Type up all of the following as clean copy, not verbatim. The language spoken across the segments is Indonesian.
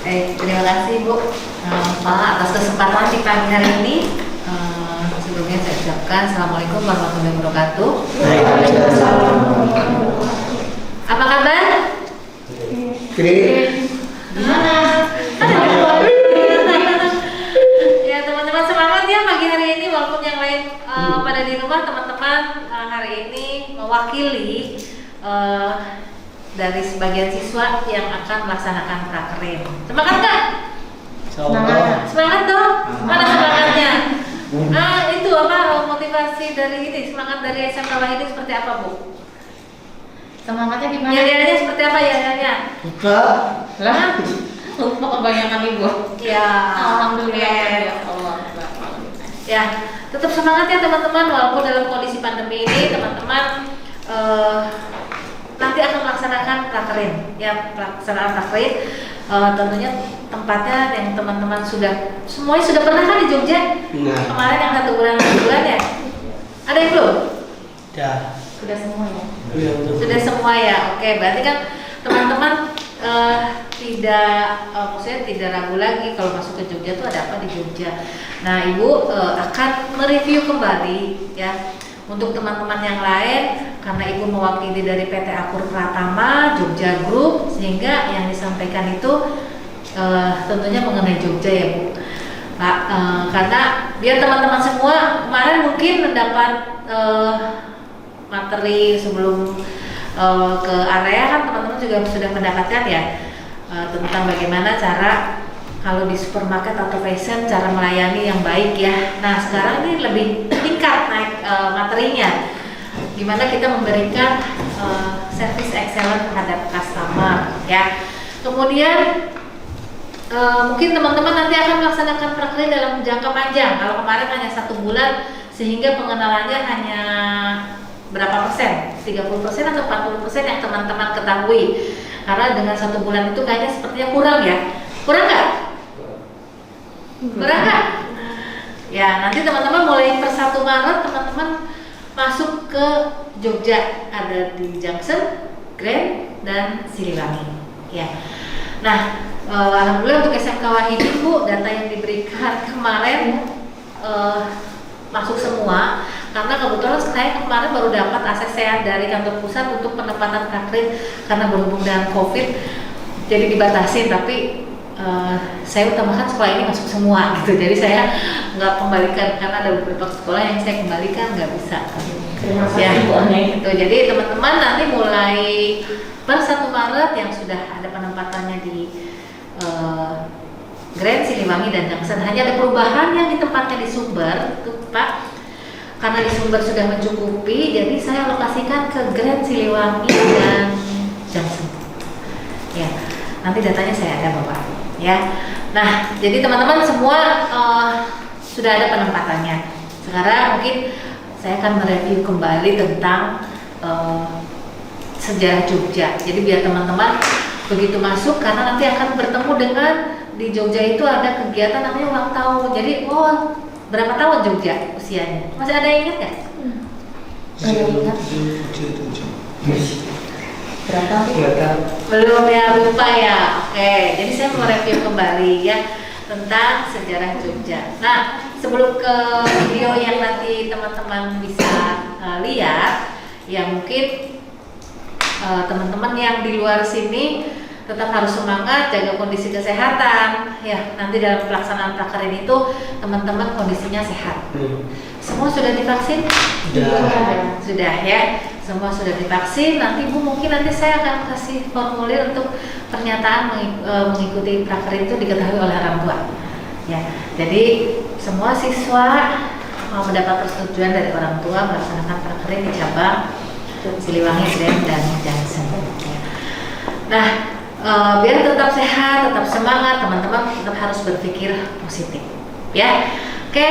Terima kasih Bu Pak atas kesempatan di pagi hari ini. Sebelumnya saya ucapkan Assalamualaikum warahmatullahi wabarakatuh. Apa kabar? Gimana? Ya teman-teman semangat ya pagi hari ini walaupun yang lain pada di rumah. Teman-teman hari ini mewakili dari sebagian siswa yang akan melaksanakan prakerin. Semangat kan? Semangat dong. Mana semangatnya? Itu apa motivasi dari ini? Semangat dari SMK Wahidi seperti apa Bu? Semangatnya gimana? Ya seperti apa ya? Lupa kebanyakan Ibu. Ya. Alhamdulillah. Ya Allah. Ya, tetap semangat ya teman-teman walaupun dalam kondisi pandemi ini teman-teman nanti akan melaksanakan prakerin. Ya, pelaksanaan prakerin tentunya tempatnya yang teman-teman semuanya sudah pernah kan di Jogja? Kemarin yang 1 bulan ya? Ada yang belum? Sudah semua ya? Sudah semua ya. Oke, berarti kan teman-teman maksudnya tidak ragu lagi kalau masuk ke Jogja itu ada apa di Jogja. Nah, Ibu akan mereview kembali ya untuk teman-teman yang lain karena Ibu mewakili dari PT Akur Pratama Jogja Group sehingga yang disampaikan itu tentunya mengenai Jogja ya Bu. Pak, karena biar teman-teman semua kemarin mungkin mendapat materi sebelum ke area kan teman-teman juga sudah mendapatkan ya tentang bagaimana cara kalau di supermarket atau fashion cara melayani yang baik ya. Nah sekarang ini lebih tingkat naik materinya. Gimana kita memberikan service excellent terhadap customer ya. Kemudian mungkin teman-teman nanti akan melaksanakan prakerin dalam jangka panjang. Kalau kemarin hanya 1 bulan sehingga pengenalannya hanya berapa persen? 30% atau 40% yang teman-teman ketahui. Karena dengan 1 bulan itu kayaknya sepertinya kurang ya. Kurang nggak? Kurang nggak? Ya nanti teman-teman mulai per 1 Maret teman-teman masuk ke Jogja, ada di Junction, Grand, dan Siliwangi. Ya. Nah, alhamdulillah untuk SMK Wahidi Bu, data yang diberikan kemarin masuk semua. Karena kebetulan saya kemarin baru dapat akses sehat dari kantor pusat untuk penempatan prakerin karena berhubung dengan COVID, jadi dibatasi. Tapi saya utamakan sekolah ini masuk semua gitu. Jadi saya nggak kembalikan karena ada beberapa sekolah yang saya kembalikan nggak bisa. Terima kasih ya, Bu. Gitu. Jadi teman-teman nanti mulai per 1 Maret yang sudah ada penempatannya di Grand, Siliwangi, dan Junction. Hanya ada perubahan yang ditempatkan di Sumber, tuh Pak. Karena di Sumber sudah mencukupi, jadi saya alokasikan ke Grand, Siliwangi, dan Junction. Ya, nanti datanya saya ada Bapak. Ya, nah jadi teman-teman semua sudah ada penempatannya. Sekarang mungkin saya akan mereview kembali tentang sejarah Jogja. Jadi biar teman-teman begitu masuk karena nanti akan bertemu dengan di Jogja itu ada kegiatan namanya ulang tahun. Jadi berapa tahun Jogja usianya? Masih ada yang ingat nggak? Ada yang ingat? Berapa? Belum ya, lupa ya. Oke, jadi saya mau review kembali ya tentang sejarah Jogja. Nah, sebelum ke video yang nanti teman-teman bisa lihat, ya mungkin teman-teman yang di luar sini tetap harus semangat, jaga kondisi kesehatan. Ya, nanti dalam pelaksanaan prakerin itu teman-teman kondisinya sehat. Semua sudah divaksin? Sudah ya. Semua sudah divaksin. Nanti Bu mungkin nanti saya akan kasih formulir untuk pernyataan mengikuti prakerin itu diketahui oleh orang tua. Ya. Jadi semua siswa mau mendapat persetujuan dari orang tua melaksanakan prakerin di cabang Siliwangi, Grand, dan Junction. Ya. Nah, biar tetap sehat, tetap semangat, teman-teman tetap harus berpikir positif, ya. Oke,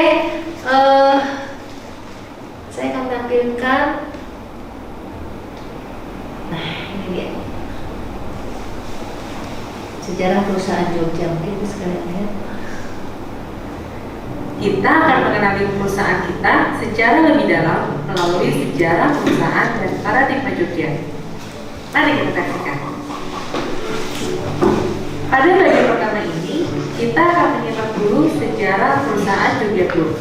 saya akan tampilkan. Nah, ini dia sejarah perusahaan Jogja. Mungkin itu sekalian lihat. Kita akan mengenali perusahaan kita secara lebih dalam melalui sejarah perusahaan dan paradigma Jogja. Mari kita saksikan. Pada bagian pertama pertama ini, kita akan menyimak dulu sejarah perusahaan Jogja Group.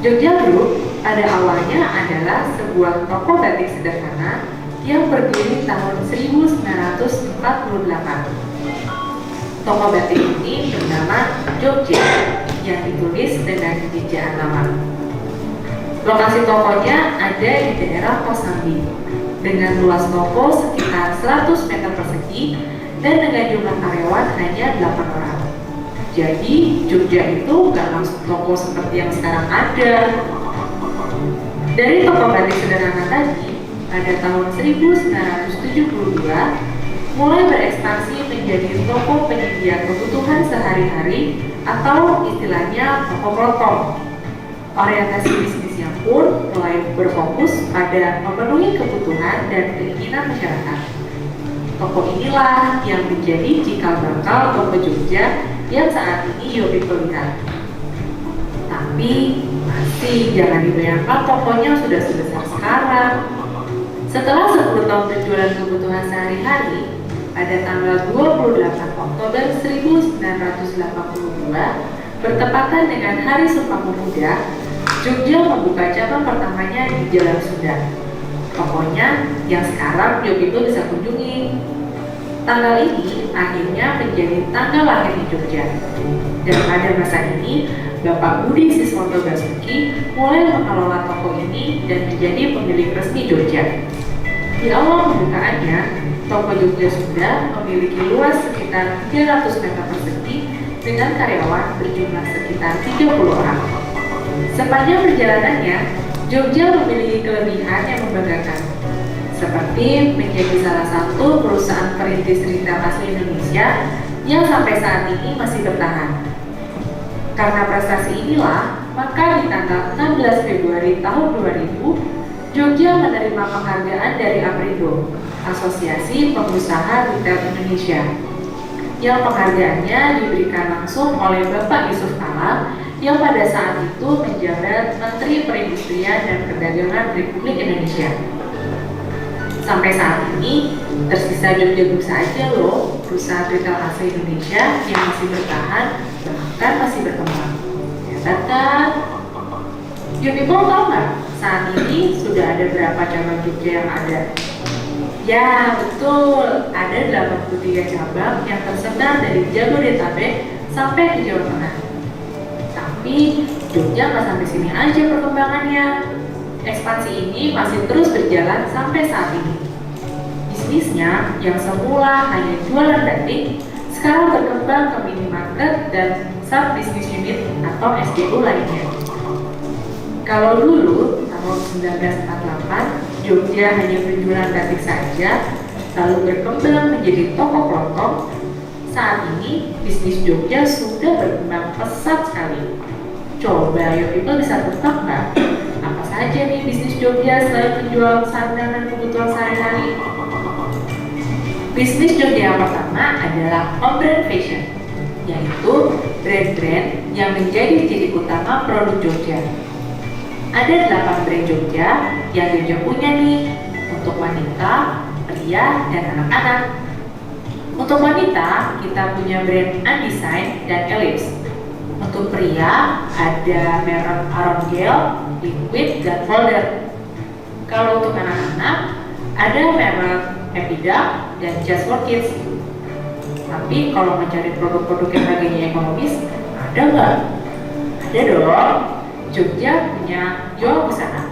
Jogja Group pada awalnya adalah sebuah toko batik sederhana yang berdiri tahun 1948. Toko batik ini bernama Jogja yang ditulis dengan ejaan lama. Lokasi tokonya ada di daerah Kosambi dengan luas toko sekitar 100 meter persegi dan dengan jumlah karyawan hanya 8 orang. Jadi Jogja itu gak langsung toko seperti yang sekarang ada. Dari toko batik sederhana tadi, pada tahun 1972 mulai berekspansi menjadi toko penyedia kebutuhan sehari-hari atau istilahnya toko kelontong. Orientasi bisnisnya pun mulai berfokus pada memenuhi kebutuhan dan keinginan masyarakat. Toko inilah yang menjadi cikal bakal toko Jogja yang saat ini People lihat. Tapi masih jangan dibayangkan tokonya sudah sebesar sekarang. Setelah 10 tahun berjualan kebutuhan sehari-hari, pada tanggal 28 Oktober 1982, bertepatan dengan Hari Sumpah Pemuda, Jogja membuka cabang pertamanya di Jalan Sunda. Tokonya yang sekarang People bisa kunjungi. Tanggal ini akhirnya menjadi tanggal lahir di Jogja. Dan pada masa ini, Bapak Budi Siswanto Basuki mulai mengelola toko ini dan menjadi pemilik resmi Jogja. Di awal pembukaannya, toko Jogja Sunda memiliki luas sekitar 300 meter persegi dengan karyawan berjumlah sekitar 30 orang. Sepanjang perjalanannya, Jogja memiliki kelebihan yang membanggakan, seperti menjadi salah satu perusahaan perintis retail asli Indonesia yang sampai saat ini masih bertahan. Karena prestasi inilah, maka di tanggal 16 Februari tahun 2000, Jogja menerima penghargaan dari APRindo, Asosiasi Pengusaha Retail Indonesia, yang penghargaannya diberikan langsung oleh Bapak Yusuf Kala yang pada saat itu menjabat Menteri Perindustrian dan Perdagangan Republik Indonesia. Sampai saat ini, tersisa Jogja Group saja loh, perusahaan retail asli Indonesia yang masih bertahan, bahkan masih berkembang. Hebat kan? People tahu nggak? Saat ini sudah ada berapa cabang Jogja yang ada? Ya, betul. Ada 83 cabang yang tersebar dari Jabodetabek sampai ke Jawa Tengah. Tapi Jogja nggak sampai sini aja perkembangannya. Ekspansi ini masih terus berjalan sampai saat ini. Bisnisnya yang semula hanya jualan batik, sekarang berkembang ke minimarket dan sub business unit atau SBU lainnya. Kalau dulu tahun 1948 Jogja hanya berjualan batik saja, lalu berkembang menjadi toko kelontong, saat ini bisnis Jogja sudah berkembang pesat sekali. Coba People bisa tebak nggak? Apa saja nih bisnis Jogja selain menjual sandanan kebutuhan sehari-hari? Bisnis Jogja yang pertama adalah home brand fashion, yaitu brand-brand yang menjadi ciri utama produk Jogja. Ada 8 brand Jogja yang Jogja punya nih untuk wanita, pria, dan anak-anak. Untuk wanita, kita punya brand Undesign dan Ellipse. Untuk pria, ada merek Aron Gel, Liquid, dan Folder. Kalau untuk anak-anak, ada merek Epiduck dan Just for Kids. Tapi kalau mencari produk-produk yang harganya ekonomis, ada nggak? Ada dong. Jogja punya jual busana.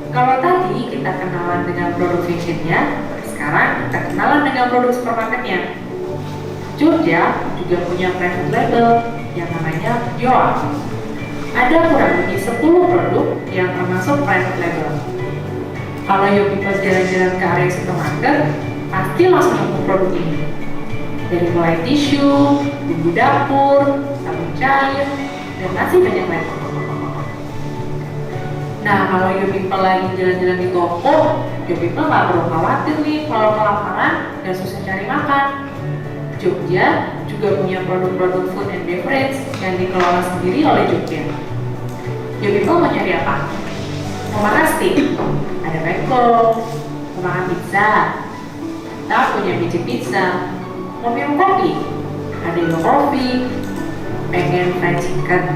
Kalau tadi kita kenalan dengan produk fashionnya, sekarang kita kenalan dengan produk supermarketnya. Jogja juga punya private label yang namanya Joa. Ada kurang lebih 10 produk yang termasuk private label. Kalau People jalan-jalan ke area supermarket, pasti langsung nemu produk ini. Dari mulai tisu, bumbu dapur, sabun cair, dan masih banyak lagi. Nah, kalau People lagi jalan-jalan di toko, People nggak perlu khawatir nih kalau kelaparan dan susah cari makan. Jogja juga punya produk-produk food and beverage yang dikelola sendiri oleh Jogja. People mau cari apa? Mau makan steak? Ada Beko. Mau makan pizza? Kita punya biji pizza. Mau minum kopi? Ada yang kopi. Pengen fried chicken?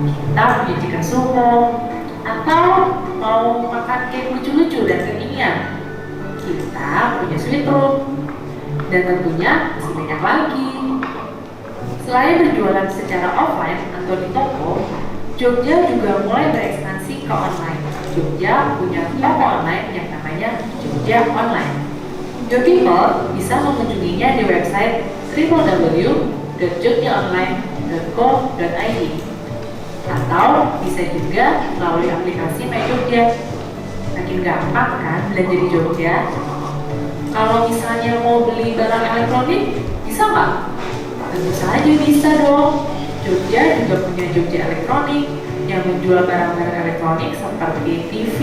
Kita punya chicken sumo. Atau mau makan cake lucu-lucu dan kekinian? Kita punya sweet room. Dan tentunya masih banyak lagi. Selain berjualan secara offline atau di toko, Jogja juga mulai berekspansi ke online. Jogja punya toko online yang namanya Jogja Online. Your people bisa mengunjunginya di website www.jogjaonline.co.id atau bisa juga melalui aplikasi My Jogja. Makin gampang kan belanja di Jogja? Kalau misalnya mau beli barang elektronik, bisa nggak? Tentu saja bisa dong. Jogja juga punya Jogja Elektronik yang menjual barang-barang elektronik seperti TV,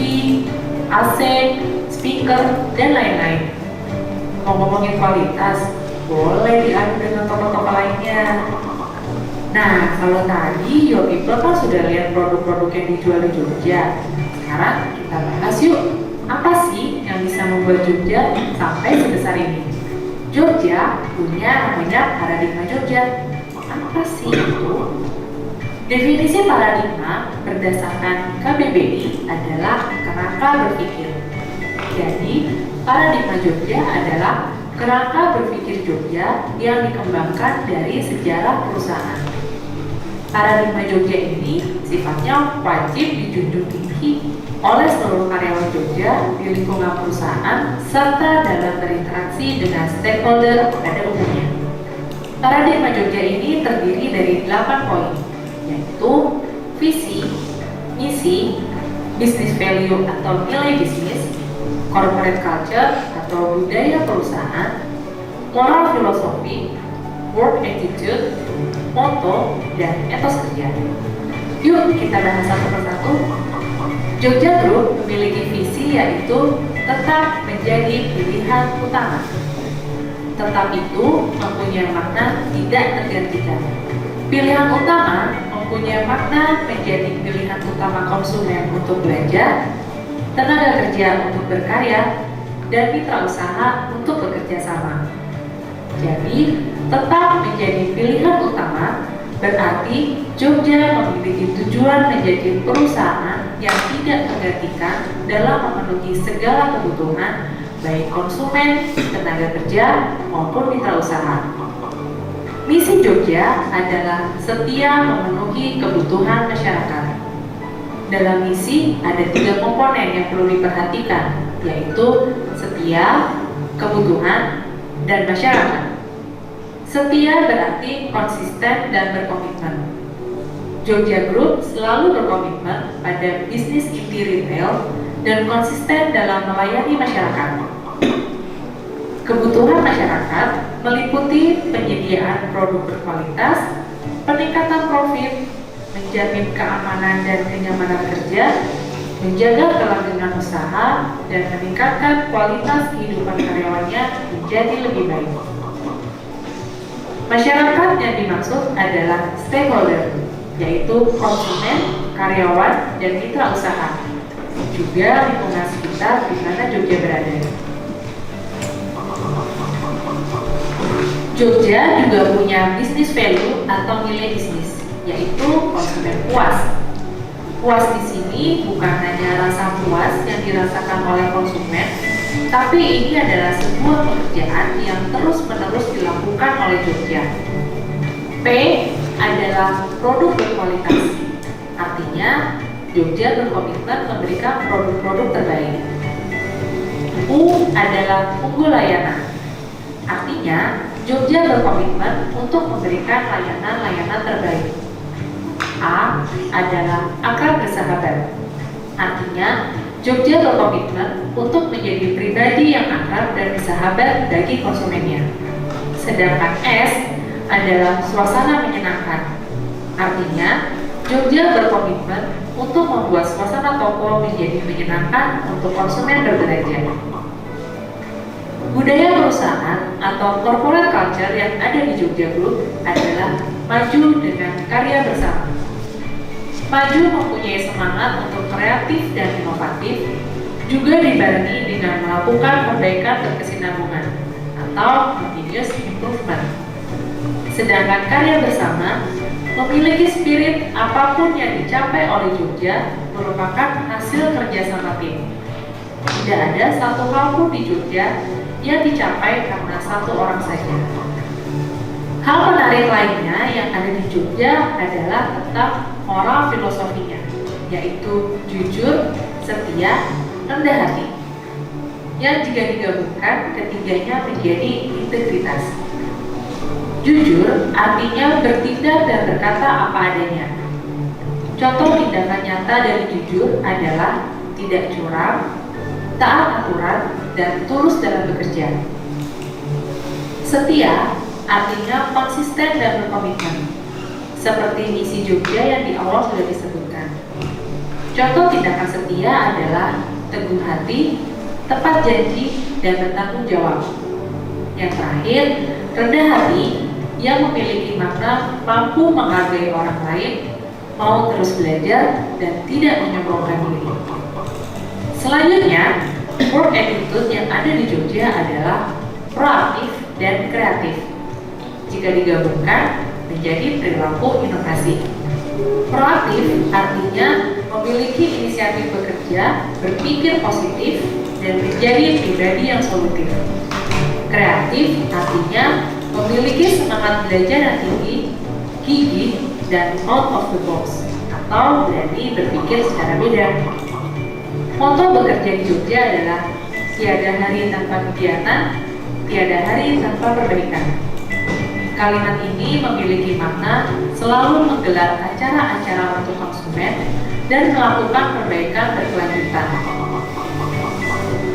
AC, speaker, dan lain-lain. Mau ngomongin kualitas, boleh diadu dengan toko-toko lainnya. Nah, kalau tadi Your People kan sudah lihat produk-produk yang dijual di Jogja. Sekarang kita bahas yuk, apa sih yang bisa membuat Jogja sampai sebesar ini? Jogja punya namanya paradigma Jogja. Apa sih itu? Definisi paradigma berdasarkan KBBI adalah kerangka berpikir. Jadi, paradigma Jogja adalah kerangka berpikir Jogja yang dikembangkan dari sejarah perusahaan. Paradigma Jogja ini sifatnya wajib dijunjung tinggi oleh seluruh karyawan Jogja di lingkungan perusahaan serta dalam berinteraksi dengan stakeholder pada umumnya. Paradigma Jogja ini terdiri dari 8 poin, yaitu visi, misi, business value atau nilai bisnis, corporate culture atau budaya perusahaan, moral filosofi, work attitude, motto, dan etos kerja. Yuk kita bahas satu persatu. Jogja Group memiliki visi yaitu tetap menjadi pilihan utama. Tetap itu mempunyai makna tidak tergantikan. Pilihan utama mempunyai makna menjadi pilihan utama konsumen untuk belanja, tenaga kerja untuk berkarya, dan mitra usaha untuk bekerja sama. Jadi, tetap menjadi pilihan utama berarti Jogja memiliki tujuan menjadi perusahaan yang tidak tergantikan dalam memenuhi segala kebutuhan baik konsumen, tenaga kerja, maupun mitra usaha. Misi Jogja adalah setia memenuhi kebutuhan masyarakat. Dalam misi ada 3 komponen yang perlu diperhatikan, yaitu setia, kebutuhan, dan masyarakat. Setia berarti konsisten dan berkomitmen. Jogja Group selalu berkomitmen pada bisnis inti retail dan konsisten dalam melayani masyarakat. Kebutuhan masyarakat meliputi penyediaan produk berkualitas, peningkatan profit, menjamin keamanan dan kenyamanan kerja, menjaga kelanggengan usaha, dan meningkatkan kualitas kehidupan karyawannya menjadi lebih baik. Masyarakat yang dimaksud adalah stakeholder, yaitu konsumen, karyawan, dan mitra usaha, juga lingkungan sekitar di mana Jogja berada. Jogja juga punya business value atau nilai bisnis, yaitu konsumen puas. Puas di sini bukan hanya rasa puas yang dirasakan oleh konsumen, tapi ini adalah sebuah pekerjaan yang terus-menerus dilakukan oleh Jogja. P adalah produk berkualitas, artinya Jogja berkomitmen memberikan produk-produk terbaik. U adalah unggul layanan, artinya Jogja berkomitmen untuk memberikan layanan-layanan terbaik. A adalah akrab bersahabat, artinya Jogja berkomitmen untuk menjadi pribadi yang akrab dan bersahabat bagi konsumennya. Sedangkan S adalah suasana menyenangkan, artinya Jogja berkomitmen untuk membuat suasana toko menjadi menyenangkan untuk konsumen berbelanja. Budaya perusahaan atau corporate culture yang ada di Jogja Group adalah maju dengan karya bersama. Maju mempunyai semangat untuk kreatif dan inovatif, juga dibarengi dengan melakukan perbaikan berkesinambungan atau continuous improvement. Sedangkan karya bersama memiliki spirit apapun yang dicapai oleh Jogja merupakan hasil kerjasama tim. Tidak ada satu hal pun di Jogja yang dicapai karena satu orang saja. Hal menarik lainnya yang ada di Jogja adalah tentang moral filosofinya, yaitu jujur, setia, rendah hati. Yang jika digabungkan, ketiganya menjadi integritas. Jujur artinya bertindak dan berkata apa adanya. Contoh tindakan nyata dari jujur adalah tidak curang, taat aturan, dan tulus dalam bekerja. Setia artinya konsisten dan berkomitmen, seperti misi Jogja yang di awal sudah disebutkan. Contoh tindakan setia adalah teguh hati, tepat janji, dan bertanggung jawab. Yang terakhir, rendah hati yang memiliki makna mampu menghargai orang lain, mau terus belajar, dan tidak menyombongkan diri. Selanjutnya, work attitude yang ada di Jogja adalah proaktif dan kreatif. Jika digabungkan, menjadi perilaku inovasi. Proaktif artinya memiliki inisiatif bekerja, berpikir positif, dan menjadi pribadi yang solutif. Kreatif artinya memiliki semangat belajar yang tinggi, gigih, dan out of the box, atau berani berpikir secara beda. Moto bekerja di Jogja adalah tiada hari tanpa kegiatan, tiada hari tanpa perbaikan. Kalimat ini memiliki makna selalu menggelar acara-acara untuk konsumen dan melakukan perbaikan berkelanjutan.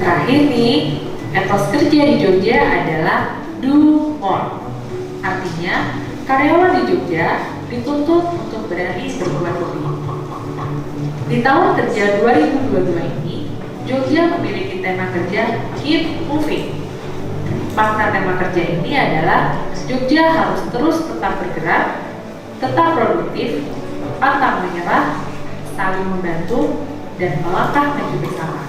Terakhir nih, etos kerja di Jogja adalah do more. Artinya, karyawan di Jogja dituntut untuk berani berbuat lebih. Di tahun kerja 2022 ini, Jogja memiliki tema kerja Keep Moving. Makna tema kerja ini adalah Jogja harus terus tetap bergerak, tetap produktif, pantang menyerah, saling membantu, dan melangkah maju bersama.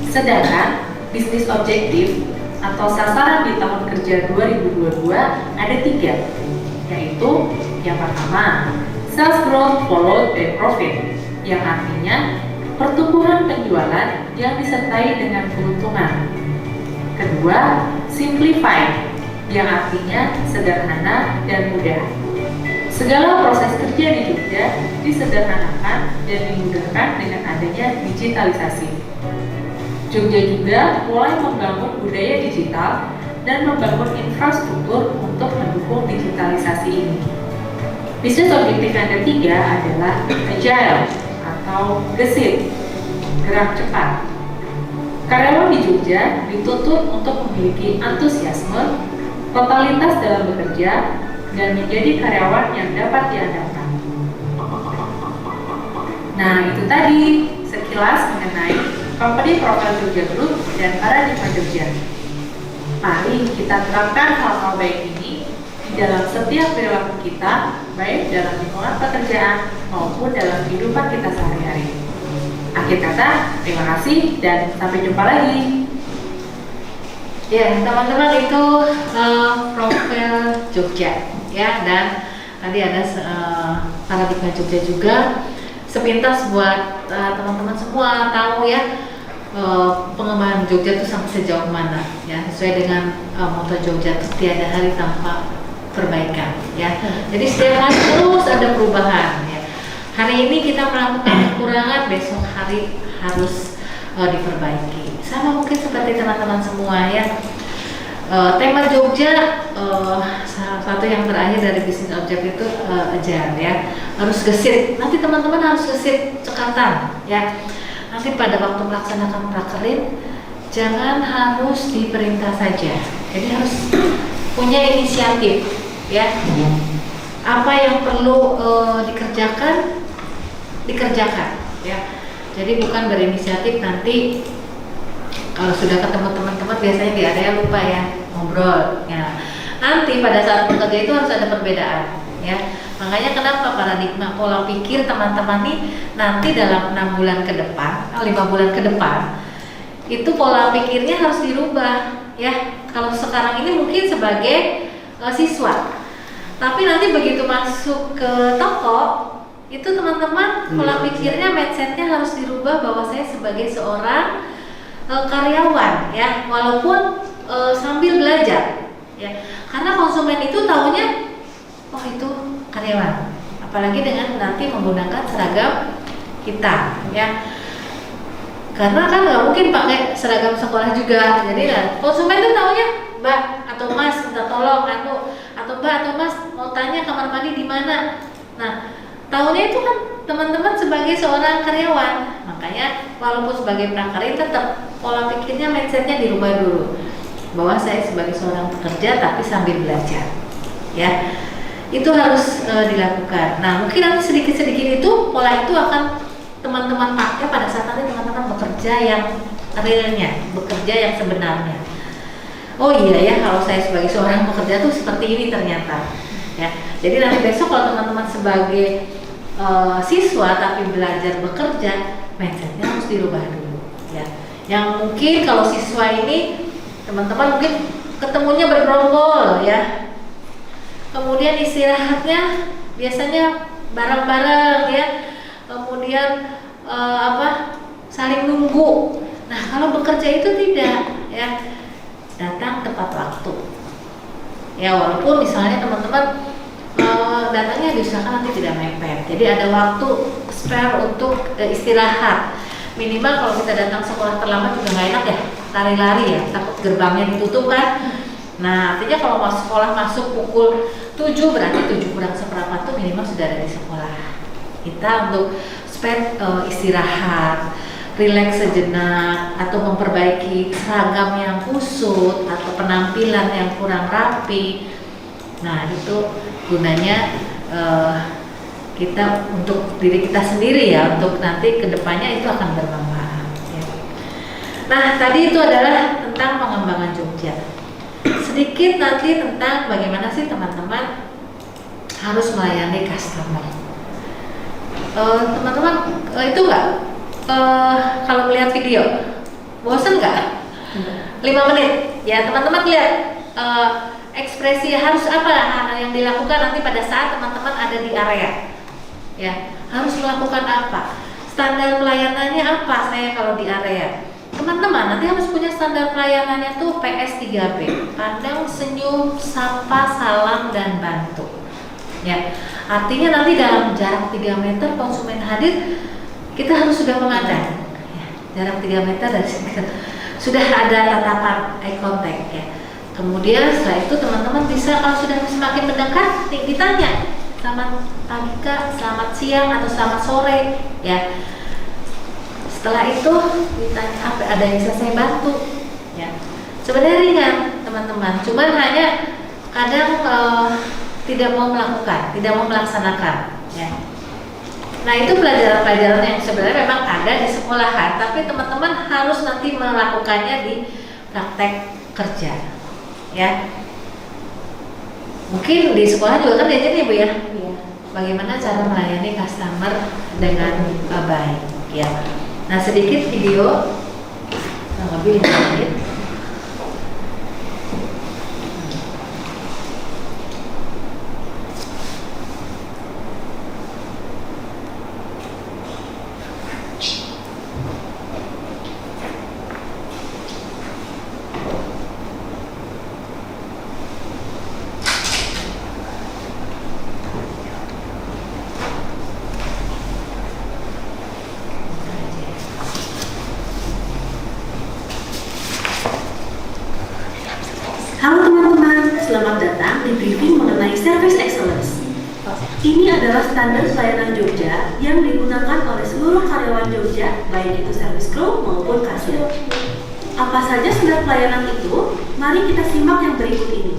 Sedangkan bisnis objektif atau sasaran di tahun kerja 2022 ada 3, yaitu yang pertama, sales growth followed by profit, yang artinya pertumbuhan penjualan yang disertai dengan keuntungan. Kedua, simplify, yang artinya sederhana dan mudah. Segala proses kerja di Jogja disederhanakan dan dimudahkan dengan adanya digitalisasi. Jogja juga mulai membangun budaya digital dan membangun infrastruktur untuk mendukung digitalisasi ini. Bisnis objektif yang ketiga adalah agile atau gesit, gerak cepat. Karyawan di Jogja dituntut untuk memiliki antusiasme, totalitas dalam bekerja, dan menjadi karyawan yang dapat diandalkan. Nah, itu tadi sekilas mengenai Company Profile Jogja Group dan Paradigma Jogja. Mari kita terapkan hal-hal baik ini di dalam setiap perilaku kita, baik dalam lingkungan pekerjaan maupun dalam kehidupan kita sehari-hari. Akhir kata, terima kasih dan sampai jumpa lagi. Ya, teman-teman, itu profil Jogja, ya, dan tadi ada Paradigma Jogja juga. Sepintas buat teman-teman semua tahu ya, pengembangan Jogja itu sampai sejauh mana, ya, sesuai dengan moto Jogja itu tiada hari tanpa perbaikan, ya. Jadi setiap hari terus ada perubahan, ya. Hari ini kita melakukan kekurangan, besok hari harus diperbaiki. Sama mungkin seperti teman-teman semua, ya. Tema Jogja salah satu yang terakhir dari bisnis objek itu agile, ya, harus gesit. Nanti teman-teman harus gesit cekatan, ya. Nanti pada waktu melaksanakan prakerin jangan harus diperintah saja. Jadi harus punya inisiatif, ya. Apa yang perlu dikerjakan, ya. Jadi bukan berinisiatif nanti kalau sudah ketemu teman-teman biasanya di area lupa ya ngobrol. Ya. Nanti pada saat bekerja itu harus ada perbedaan, ya. Makanya kenapa paradigma pola pikir teman-teman nih nanti dalam 6 bulan ke depan, 5 bulan ke depan itu pola pikirnya harus dirubah, ya. Kalau sekarang ini mungkin sebagai siswa, tapi nanti begitu masuk ke toko itu teman-teman pola pikirnya, mindsetnya harus dirubah bahwa saya sebagai seorang karyawan, ya, walaupun sambil belajar, ya, karena konsumen itu taunya oh itu karyawan, apalagi dengan nanti menggunakan seragam kita, ya. Karena kan nggak mungkin pakai seragam sekolah juga, jadi konsumen tuh taunya Mbak atau Mas minta tolong atau Mbak atau Mas mau tanya kamar mandi di mana. Nah, taunya itu kan teman-teman sebagai seorang karyawan, makanya walaupun sebagai prakarya tetap pola pikirnya, mindsetnya dirubah dulu bahwa saya sebagai seorang pekerja tapi sambil belajar, ya. Itu harus dilakukan. Nah, mungkin nanti sedikit-sedikit itu pola itu akan teman-teman pakai pada saat nanti teman-teman bekerja yang realnya, bekerja yang sebenarnya. Oh iya ya, kalau saya sebagai seorang pekerja tuh seperti ini ternyata, ya. Jadi nanti besok kalau teman-teman sebagai siswa tapi belajar bekerja, mindsetnya harus dirubah dulu, ya. Yang mungkin kalau siswa ini teman-teman mungkin ketemunya bergerombol, ya. Kemudian istirahatnya biasanya bareng-bareng, ya. Kemudian saling nunggu. Nah, kalau bekerja itu tidak, ya, datang tepat waktu, ya, walaupun misalnya teman-teman datangnya diusahakan nanti tidak mepet, jadi ada waktu spare untuk istirahat. Minimal kalau kita datang sekolah terlambat juga nggak enak ya, lari-lari ya, takut gerbangnya ditutup kan. Nah, artinya kalau sekolah masuk pukul 7 berarti 7 kurang seperempat tuh minimal sudah ada di sekolah. Kita untuk spend istirahat, rileks sejenak, atau memperbaiki seragam yang kusut atau penampilan yang kurang rapi. Nah, itu gunanya kita untuk diri kita sendiri, ya, untuk nanti kedepannya itu akan bermanfaat, ya. Nah, tadi itu adalah tentang pengembangan Jogja. Sedikit nanti tentang bagaimana sih teman-teman harus melayani customer. Teman-teman itu nggak kalau melihat video bosan nggak? 5 menit ya teman-teman lihat ekspresi harus apa yang dilakukan nanti pada saat teman-teman ada di area, ya, harus melakukan apa, standar pelayanannya apa. Saya kalau di area teman-teman nanti harus punya standar pelayanannya tuh PS3B, pandang, senyum, sapa, salam, dan bantu, ya. Artinya nanti dalam jarak 3 meter konsumen hadir, kita harus sudah memandang, ya, jarak 3 meter dari sini sudah ada tatapan eye contact, ya. Kemudian setelah itu teman-teman bisa kalau sudah semakin mendekat ditanya selamat pagi Kak, selamat siang atau selamat sore, ya. Setelah itu ditanya apa ada yang bisa saya bantu, ya. Sebenarnya ringan teman-teman, cuman hanya kadang tidak mau melakukan, tidak mau melaksanakan, ya. Nah, itu pelajaran-pelajaran yang sebenarnya memang ada di sekolahan, tapi teman-teman harus nanti melakukannya di praktek kerja, ya. Mungkin di sekolah juga kan diajarin ya Bu ya, bagaimana cara melayani customer dengan baik, ya. Nah, sedikit video, lebih 5 menit. Halo teman-teman, selamat datang di briefing mengenai Service Excellence. Ini adalah standar pelayanan Jogja yang digunakan oleh seluruh karyawan Jogja, baik itu service crew maupun kasir. Apa saja standar pelayanan itu? Mari kita simak yang berikut ini.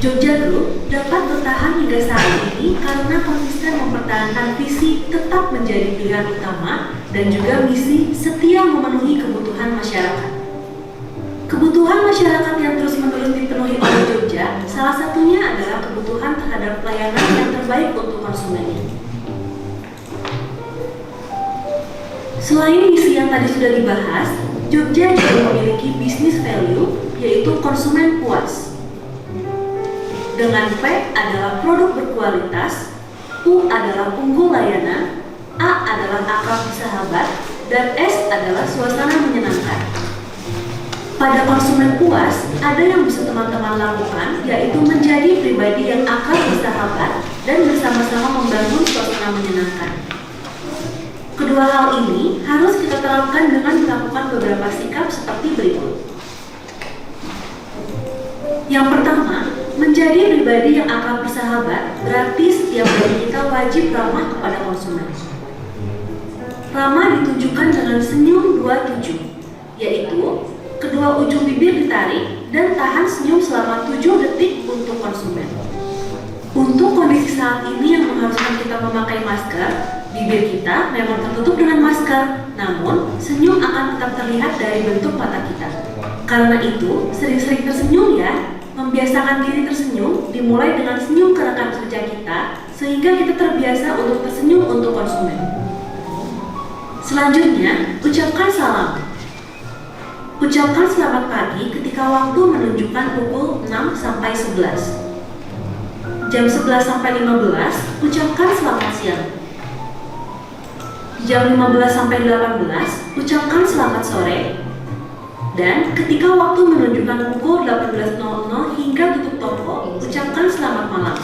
Jogja Group dapat bertahan hingga saat ini karena konsisten mempertahankan visi tetap menjadi pilihan utama dan juga misi setia memenuhi kebutuhan masyarakat. Kebutuhan masyarakat yang terus-menerus dipenuhi oleh Jogja, salah satunya adalah kebutuhan terhadap pelayanan yang terbaik untuk konsumennya. Selain misi yang tadi sudah dibahas, Jogja juga memiliki bisnis value, yaitu konsumen puas. Dengan P adalah produk berkualitas, U adalah unggul layanan, A adalah akrab sahabat, dan S adalah suasana menyenangkan. Pada konsumen puas, ada yang bisa teman-teman lakukan, yaitu menjadi pribadi yang akrab bersahabat dan bersama-sama membangun suasana menyenangkan. Kedua hal ini harus kita terapkan dengan melakukan beberapa sikap seperti berikut. Yang pertama, menjadi pribadi yang akrab bersahabat berarti setiap dari kita wajib ramah kepada konsumen. Ramah ditunjukkan dengan senyum 27, yaitu kedua ujung bibir ditarik dan tahan senyum selama 7 detik untuk konsumen. Untuk kondisi saat ini yang mengharuskan kita memakai masker, bibir kita memang tertutup dengan masker, namun senyum akan tetap terlihat dari bentuk mata kita. Karena itu, sering-sering tersenyum ya. Membiasakan diri tersenyum dimulai dengan senyum ke rekan kerja kita, sehingga kita terbiasa untuk tersenyum untuk konsumen. Selanjutnya, ucapkan salam. Ucapkan selamat pagi ketika waktu menunjukkan pukul 6 sampai 11. Jam 11 sampai 15, ucapkan selamat siang. Jam 15 sampai 18, ucapkan selamat sore. Dan ketika waktu menunjukkan pukul 18.00 hingga tutup toko, ucapkan selamat malam.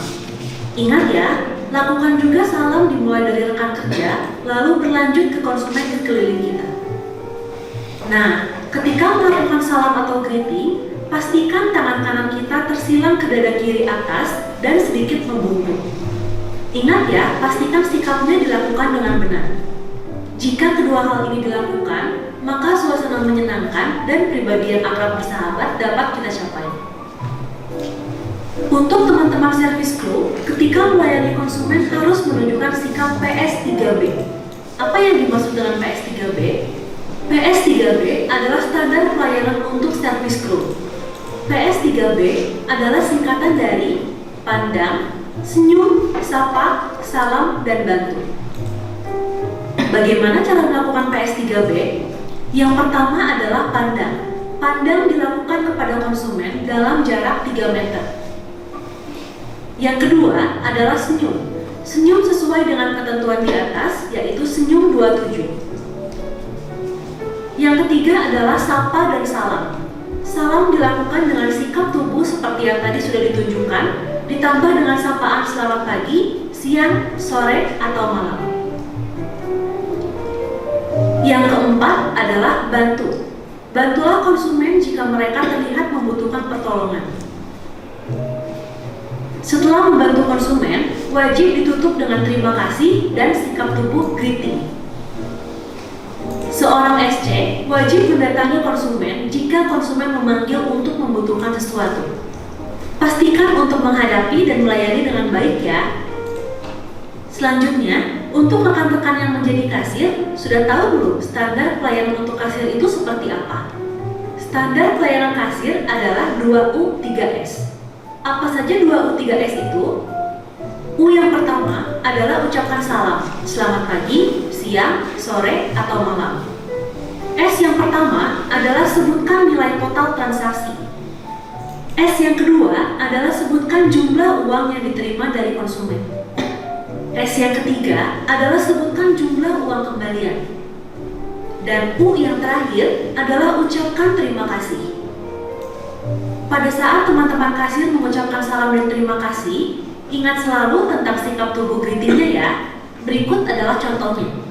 Ingat ya, lakukan juga salam dimulai dari rekan kerja, lalu berlanjut ke konsumen di sekeliling kita. Nah, ketika melakukan salam atau greeting, pastikan tangan kanan kita tersilang ke dada kiri atas dan sedikit membungkuk. Ingat ya, pastikan sikapnya dilakukan dengan benar. Jika kedua hal ini dilakukan, maka suasana menyenangkan dan pribadi yang akrab bersahabat dapat kita capai. Untuk teman-teman service crew, ketika melayani konsumen harus menunjukkan sikap PS3B. Apa yang dimaksud dengan PS3B? PS3B adalah standar pelayanan untuk service crew. PS3B adalah singkatan dari pandang, senyum, sapa, salam, dan bantu. Bagaimana cara melakukan PS3B? Yang pertama adalah pandang. Pandang dilakukan kepada konsumen dalam jarak 3 meter. Yang kedua adalah senyum. Senyum sesuai dengan ketentuan di atas, yaitu senyum 27. Yang ketiga adalah sapa dan salam. Salam dilakukan dengan sikap tubuh seperti yang tadi sudah ditunjukkan, ditambah dengan sapaan selamat pagi, siang, sore, atau malam. Yang keempat adalah bantu. Bantulah konsumen jika mereka terlihat membutuhkan pertolongan. Setelah membantu konsumen, wajib ditutup dengan terima kasih dan sikap tubuh greeting. Seorang SC wajib mendatangi konsumen jika konsumen memanggil untuk membutuhkan sesuatu. Pastikan untuk menghadapi dan melayani dengan baik ya. Selanjutnya, untuk rekan-rekan yang menjadi kasir, sudah tahu belum standar pelayanan untuk kasir itu seperti apa? Standar pelayanan kasir adalah 2U 3S. Apa saja 2U 3S itu? U yang pertama adalah ucapkan salam, selamat pagi, siang, sore, atau malam. S yang pertama adalah sebutkan nilai total transaksi. S yang kedua adalah sebutkan jumlah uang yang diterima dari konsumen. S yang ketiga adalah sebutkan jumlah uang kembalian. Dan U yang terakhir adalah ucapkan terima kasih. Pada saat teman-teman kasir mengucapkan salam dan terima kasih, ingat selalu tentang sikap tubuh greetingnya ya. Berikut adalah contohnya.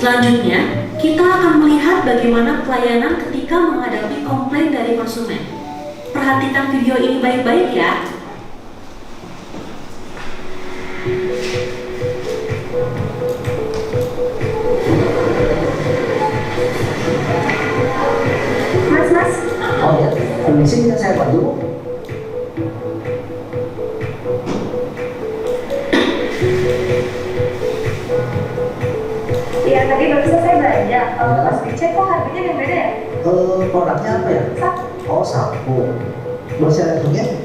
Selanjutnya, kita akan melihat bagaimana pelayanan ketika menghadapi komplain dari konsumen. Perhatikan video ini baik-baik ya. Mas. Oh ya, permisi bisa saya bantu? Iya, tadi baru selesai belanja. Pas dicek kok harganya yang beda ya? Produknya apa ya? Sapu. Oh, sapu. Bersih elektroniknya?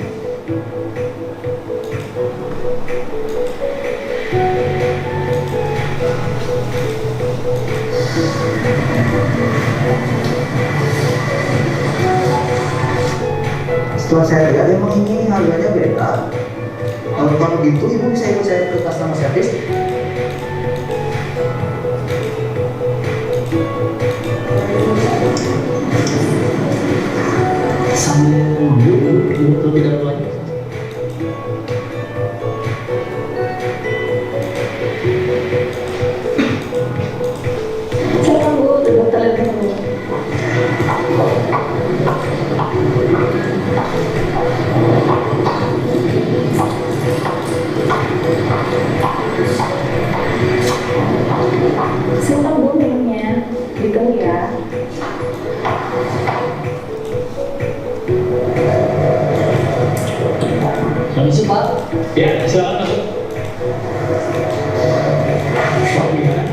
Setelah saya lihat emang ini harganya beda. Kalau gitu ibu bisa ikut saya ke customer service. Sambil nunggu ibu terlebih dahulu aja. Saya tunggu terlebih dahulu. Simpan dulu minumnya, gitu ya. Permisi Pak. Ya, silakan masuk.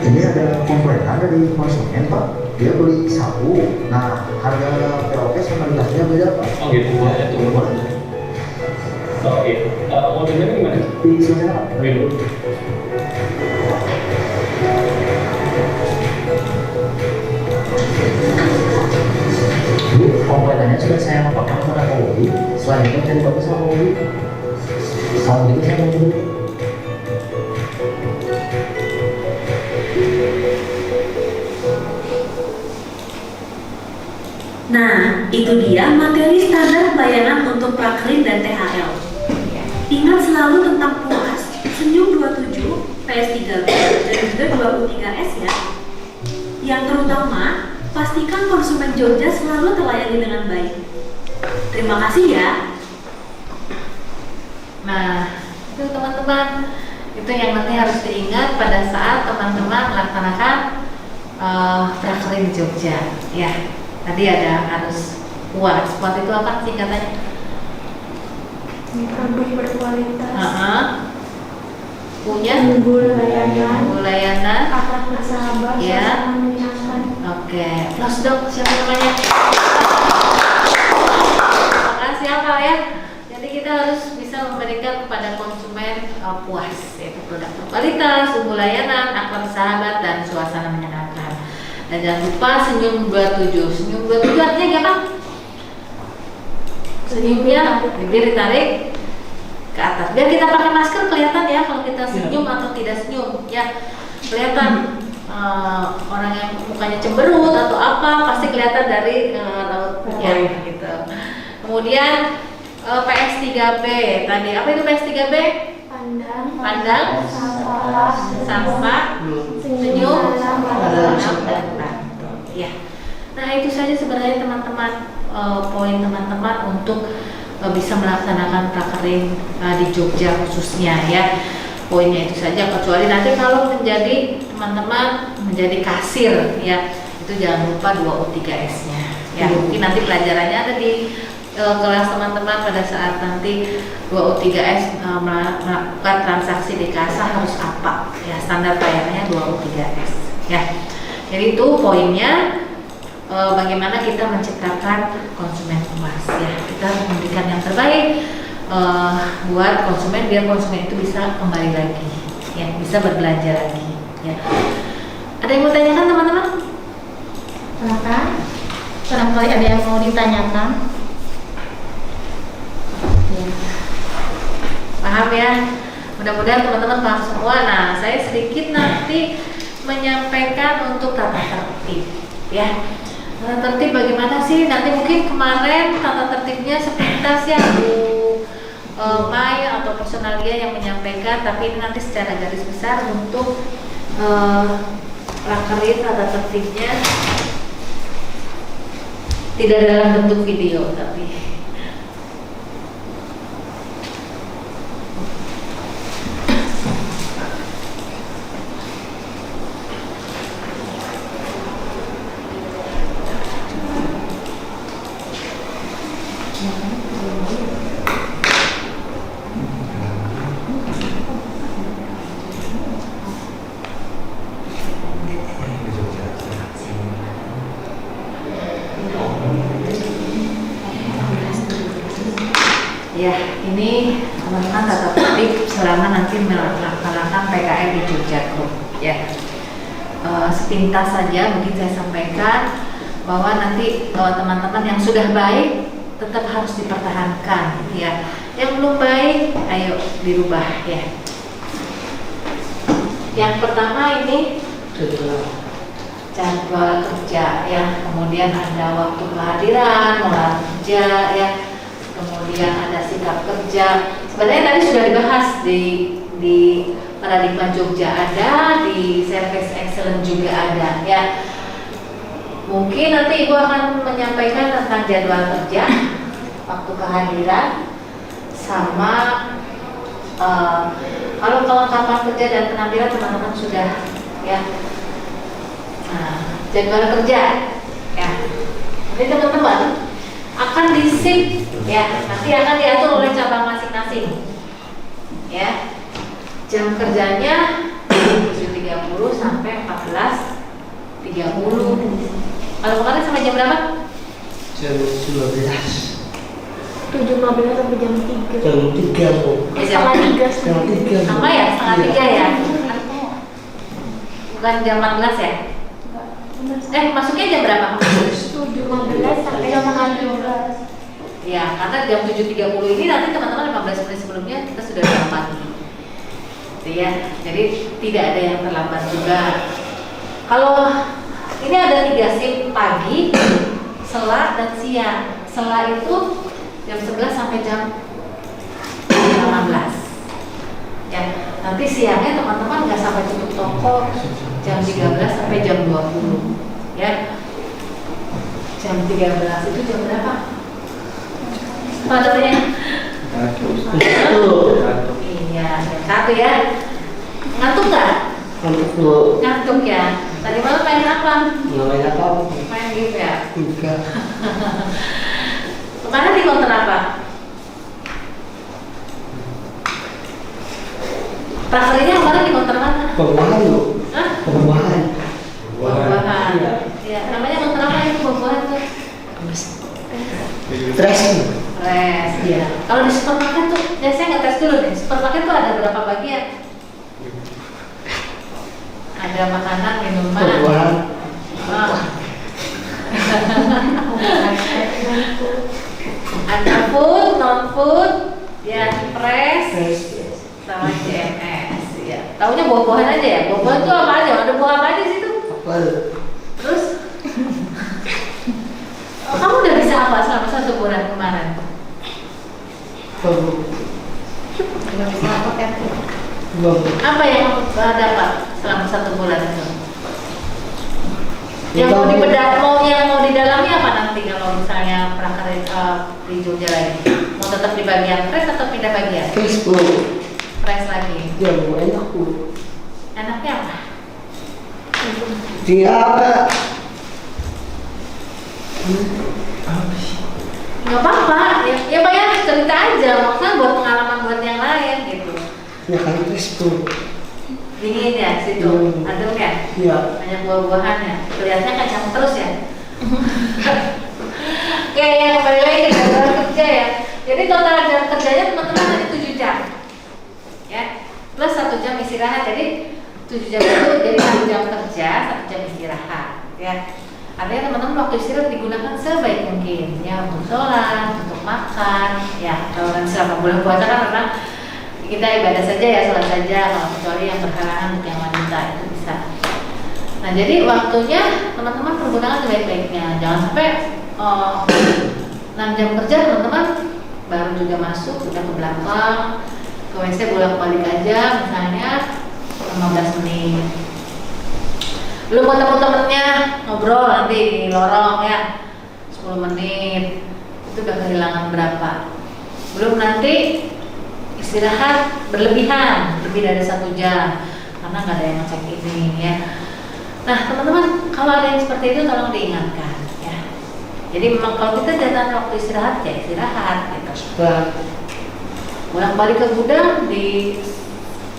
Ini ada komplainan dari konsumen Pak. Dia beli sapu. Nah, harga POP sama gelasnya beda Pak. Oh gitu, boleh tunggu boleh. Oh iya, ordernya gimana? Di sana Pak. Oke dulu. Bu, komplainannya sudah saya laporkan kepada Polri. Selanjutnya dari Bapak sama Polri. Kalau gitu saya mau dulu. Nah, itu dia materi standar pelayanan untuk Praklin dan THL. Ingat selalu tentang puas, senyum 27, PS3B, dan juga 2U3S ya. Yang terutama, pastikan konsumen Jogja selalu terlayani dengan baik. Terima kasih ya. Nah, itu teman-teman, itu yang nanti harus diingat pada saat teman-teman melaksanakan Praklin Jogja. Ya, tadi ada harus puas. Puas itu apa singkatannya? Produk berkualitas, Punya unggul layanan, akhlak bersahabat, Ya. suasana menyenangkan. Oke, plus dong siapa namanya? Makasih apa ya? Jadi kita harus bisa memberikan kepada konsumen puas, yaitu produk berkualitas, unggul layanan, akhlak bersahabat, dan suasana menyenangkan. Dan jangan lupa senyum 27. Senyum 27 artinya apa? Senyumnya bibir ditarik ke atas. Biar kita pakai masker kelihatan ya kalau kita senyum atau tidak senyum. Ya, kelihatan. Orang yang mukanya cemberut atau apa pasti kelihatan dari rautnya gitu. Kemudian PS3B tadi apa itu PS3B? Pandang, sapa, senyum, dan bantu. Ya. Nah itu saja sebenarnya teman-teman poin teman-teman untuk bisa melaksanakan prakerin di Jogja khususnya ya. Poinnya itu saja, kecuali nanti kalau menjadi teman-teman menjadi kasir ya, itu jangan lupa 2U3S-nya ya. Mungkin nanti pelajarannya ada di kelas teman-teman pada saat nanti 2U3S melakukan transaksi di kasa harus apa ya, standar pelayanannya 2U3S ya. Jadi itu poinnya, bagaimana kita menciptakan konsumen puas ya. Kita harus memberikan yang terbaik buat konsumen, biar konsumen itu bisa kembali lagi ya, bisa berbelanja lagi ya. Ada yang mau tanyakan teman-teman? Silakan. Barangkali ada yang mau ditanyakan. Ya. Paham ya? Mudah-mudahan teman-teman paham semua. Nah, saya sedikit nanti menyampaikan untuk tata tertib ya. Tata tertib bagaimana sih? Nanti mungkin kemarin tata tertibnya sepintas ya Bu Maya atau personalia yang menyampaikan, tapi ini nanti secara garis besar untuk prakerin tata tertibnya tidak dalam bentuk video tapi ya, ini teman-teman tata tertib selama nanti melaksanakan PKL di Jogja Group ya. Sepintas saja mungkin saya sampaikan bahwa nanti teman-teman yang sudah baik tetap harus dipertahankan ya. Yang belum baik ayo dirubah ya. Yang pertama ini jadwal kerja ya, kemudian ada waktu kehadiran, mulai kerja ya. Kemudian ada sikap kerja. Sebenarnya tadi sudah dibahas di paradigma Jogja ada, di service excellence juga ada ya. Mungkin nanti Ibu akan menyampaikan tentang jadwal kerja, waktu kehadiran, sama kalau kelengkapan kerja dan penampilan teman-teman sudah ya. Nah, jadwal kerja ya. Jadi teman-teman akan di-shift ya, nanti akan diatur oleh cabang masing-masing ya. Jam kerjanya 7.30 sampai 14.30. Kalau kemarin sampai jam berapa? Jam 12. 7.15 sampai jam 3. Jam 3 Bu. Setengah 3. Jam 3. Sama ya, setengah 3 ya. Bukan jam 14 ya? Masuknya jam berapa? 7.15 sampai jam 12. Ya, karena jam 7.30 ini nanti teman-teman 15 menit sebelumnya kita sudah rapat. Gitu ya. Jadi tidak ada yang terlambat juga. Kalau ini ada 3 shift pagi, sela dan siang. Sela itu jam 11 sampai jam 18. Ya, nanti siangnya teman-teman nggak sampai tutup toko jam 13 sampai jam 20. Ya. Jam 13 itu jam berapa? Padahal iya, jam 1 ya. Ngantuk nggak? Ngantuk Bu. Ngantuk ya. Tadi malam main apa? Main apa? Main game ya. Enggak. Kemarin di konter apa? Prakterinya kemarin di konter mana? Pembuahan Bu. Hah? Pembuahan. Buah-buahan. Iya. Ya, namanya konter apa itu buah-buahan tuh? Stres. Res, ya. Kalau di supermarket tuh, ya saya ngetes dulu nih. Supermarket tuh ada berapa bagian? Ada makanan, minuman. Pembuahan. Ada food, non food, ya press, Stres. sama CMS. Ya. Taunya buah-buahan aja ya. Buah-buahan tuh apa aja? Ada buah apa aja di situ? Apel. Terus, kamu udah bisa apa selama 1 bulan kemarin? Bu. Udah bisa apa kan? Bu. Apa yang kamu dapat selama 1 bulan itu? Yang mau Kita- dibedah, mau didalami apa nanti kalau misalnya prakarya di Jogja lagi? Mau tetap di bagian press atau pindah bagian? Facebook. Press lagi. Ya Bu, enak Bu. Enaknya apa? Dia apa? Nggak apa-apa, ya Pak ya cerita aja, maksudnya buat pengalaman buat yang lain gitu. Ya kan Facebook. Dingin ya situ, adem ya, Iya. banyak buah-buahan ya, kelihatannya kacang terus ya. Oke, yang kembali lagi ke jadwal kerja ya. Jadi total jam kerjanya teman-teman tadi 7 jam, ya, plus 1 jam istirahat. Jadi 7 jam itu jadi 1 jam kerja, 1 jam istirahat, ya. Artinya teman-teman waktu istirahat digunakan sebaik mungkin, ya, untuk sholat, untuk makan, ya. Kalau kan selama bulan puasa kan memang kita ibadah saja ya, sholat saja, kalau kecuali yang berhalangan untuk yang wanita itu bisa. Nah, jadi waktunya teman-teman pergunakan sebaik-baiknya. Jangan sampai 6 jam kerja teman-teman baru juga masuk, udah ke belakang, ke WC bolak-balik aja misalnya 15 menit. Belum ketemu temennya, ngobrol nanti di lorong ya 10 menit, itu udah kehilangan berapa. Belum nanti istirahat berlebihan, lebih dari 1 jam karena nggak ada yang ngecek ini ya. Nah teman-teman, kalau ada yang seperti itu tolong diingatkan ya. Jadi memang kalau kita jatah waktu istirahat ya istirahat gitu. Bolak balik ke gudang,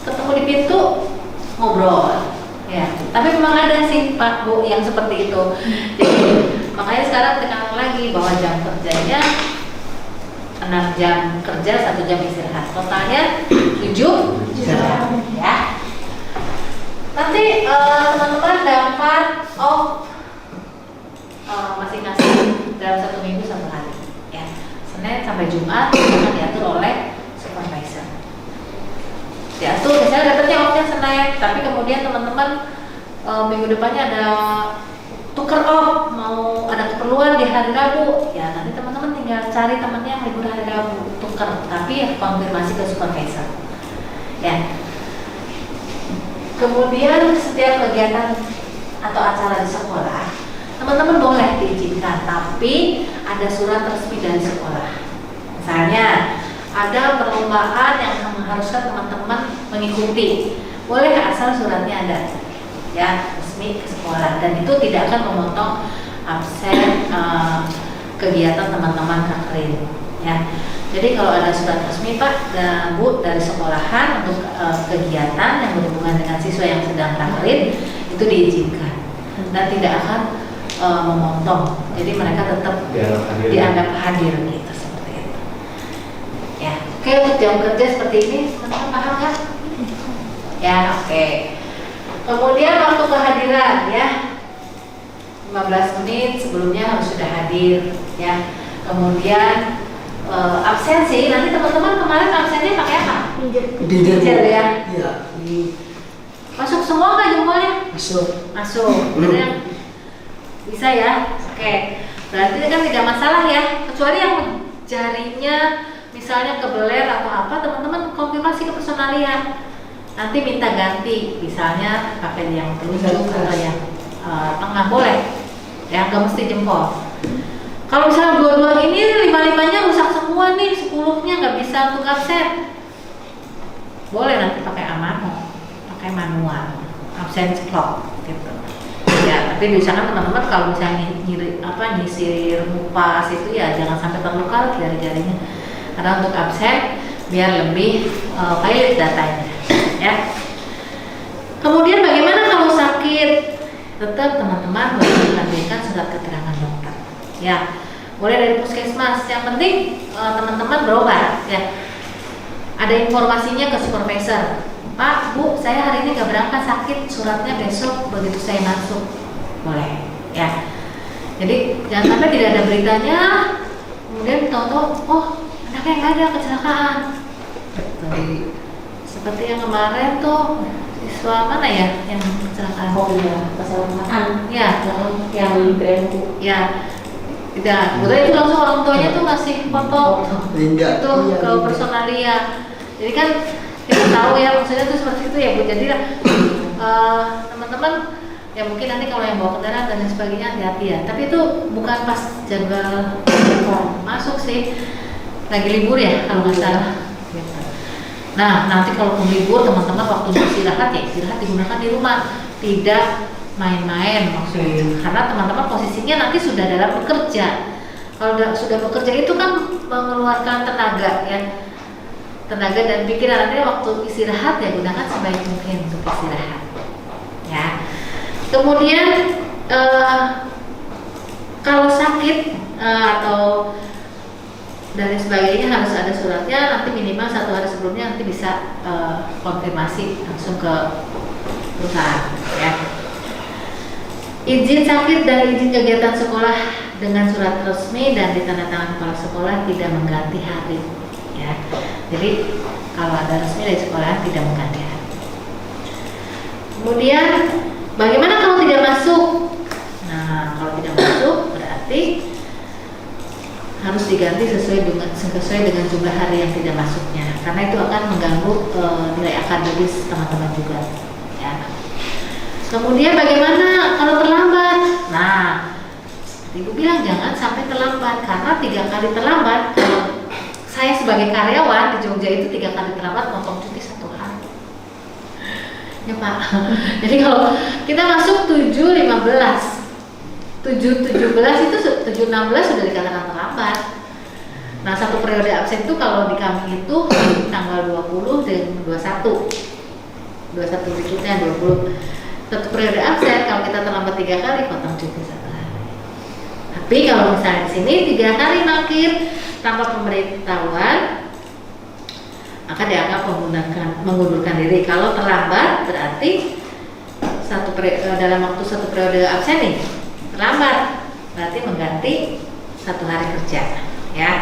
ketemu di pintu ngobrol ya. Tapi memang ada sih Pak Bu yang seperti itu. Jadi makanya sekarang tekan lagi bahwa jam kerjanya 6 jam kerja, 1 jam istirahat, totalnya 7 jam ya. Nanti teman-teman dapat masing-masing dalam 1 minggu 1 hari ya. Senin sampai Jumat akan diatur oleh supervisor. Diatur misalnya dapatnya off-nya Senin, tapi kemudian teman-teman minggu depannya ada tuker off, mau ada keperluan di hari Rabu ya, nanti teman-teman tinggal cari temannya yang libur hari Rabu, tuker, tapi ya konfirmasi ke supervisor ya. Kemudian setiap kegiatan atau acara di sekolah teman-teman boleh diizinkan, tapi ada surat resmi dari sekolah. Misalnya ada perlombaan yang mengharuskan teman-teman mengikuti, boleh asal suratnya ada ya, resmi ke sekolah, dan itu tidak akan memotong absen kegiatan teman-teman kakrin ya. Jadi kalau ada surat resmi Pak dan Bu dari sekolahan untuk kegiatan yang berhubungan dengan siswa yang sedang kakrin itu diizinkan dan tidak akan memotong. Jadi mereka tetap dianggap hadir gitu, seperti itu ya. Oke, untuk jam kerja seperti ini teman-teman paham kan? Ya oke. Kemudian waktu kehadiran ya, 15 menit sebelumnya harus sudah hadir ya. Kemudian absensi, nanti teman-teman kemarin absennya pakai apa? Pinjer ya. Iya. Masuk semua nggak jempolnya? Masuk. Masuk. Bener. Bisa ya. Oke. Berarti kan tidak masalah ya. Kecuali yang jarinya misalnya kebeler atau apa, teman-teman konfirmasi ke personalia. Nanti minta ganti, misalnya pakai yang telunjuk atau yang tengah boleh. Ya nggak mesti jempol. Kalau misalnya dua-dua ini 5-5-nya rusak semua nih, 10-nya nggak bisa untuk absen, boleh nanti pakai amano, pakai manual, absen clock gitu. Ya, tapi diusahakan teman-teman kalau misalnya nyisir mupas itu ya jangan sampai terluka jari-jarinya. Karena untuk absen biar lebih valid datanya, ya. Kemudian bagaimana kalau sakit? Tetap teman-teman boleh menampilkan surat keterangan dokter. Ya, boleh dari puskesmas. Yang penting teman-teman berobat. Ya, ada informasinya ke supervisor. Pak, Bu, saya hari ini nggak berangkat, sakit, suratnya besok begitu saya masuk. Boleh, ya. Jadi jangan sampai tidak ada beritanya, kemudian tahu-tahu, oh anaknya nggak ada, kecelakaan. Betul. Seperti yang kemarin tuh siswa mana ya yang kecelakaan? Oh iya, kecelakaan. Ya, yang di Brembu. ya. Tidak, kemudian itu langsung orang tuanya tuh ngasih foto itu ke personalia. Jadi kan kita tahu ya maksudnya tuh seperti itu ya Bu. Jadi teman-teman ya mungkin nanti kalau yang bawa kendaraan dan lain sebagainya hati-hati ya. Tapi itu bukan pas jadwal masuk sih, lagi libur ya kalau nggak salah. Nah nanti kalau libur teman-teman waktu istirahat ya istirahat digunakan di rumah, tidak main-main maksudnya. Karena teman-teman posisinya nanti sudah dalam bekerja. Kalau sudah bekerja itu kan mengeluarkan tenaga ya, tenaga dan pikiran. Nanti waktu istirahat ya gunakan sebaik mungkin untuk istirahat ya. Kemudian kalau sakit atau dan sebagainya harus ada suratnya, nanti minimal 1 hari sebelumnya nanti bisa konfirmasi langsung ke perusahaan ya. Izin sakit dan izin kegiatan sekolah dengan surat resmi dan ditandatangani kepala sekolah tidak mengganti hari ya. Jadi kalau ada resmi dari sekolah tidak mengganti hari. Kemudian bagaimana kalau tidak masuk? Nah kalau tidak masuk berarti harus diganti sesuai dengan jumlah hari yang tidak masuknya, karena itu akan mengganggu nilai akademis teman-teman juga ya. Kemudian bagaimana kalau terlambat? Nah, Ibu bilang jangan sampai terlambat, karena 3 kali terlambat. Kalau saya sebagai karyawan di Jogja itu 3 kali terlambat potong cuti 1 hari. Ya Pak. Jadi kalau kita masuk 7.15, 7.17 itu 7.16 sudah dikatakan terlambat. Nah, 1 periode absen itu kalau di kami itu tanggal 20 dan 21 berikutnya 20. 1 periode absen kalau kita terlambat 3 kali potong cuti 1 hari. Tapi kalau misalnya di sini 3 kali mangkir tanpa pemberitahuan, maka dianggap mengundurkan diri. Kalau terlambat berarti dalam waktu 1 periode absen nih terlambat, berarti mengganti 1 hari kerja, ya.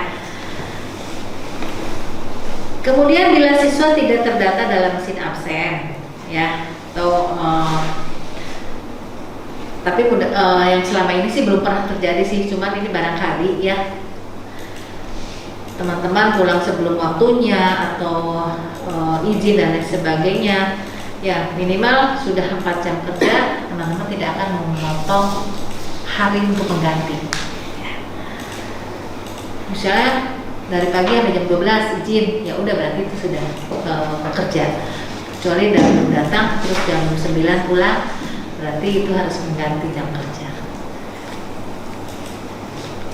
Kemudian bila siswa tidak terdata dalam mesin absen, ya, atau tapi yang selama ini sih belum pernah terjadi sih, cuman ini barangkali ya teman-teman pulang sebelum waktunya atau izin dan lain sebagainya, ya minimal sudah 4 jam kerja, teman-teman tidak akan memotong hari untuk mengganti, ya. Misalnya dari pagi sampai jam 12 izin, ya udah berarti itu sudah bekerja. Kecuali belum datang terus jam 9 pulang, berarti itu harus mengganti jam kerja.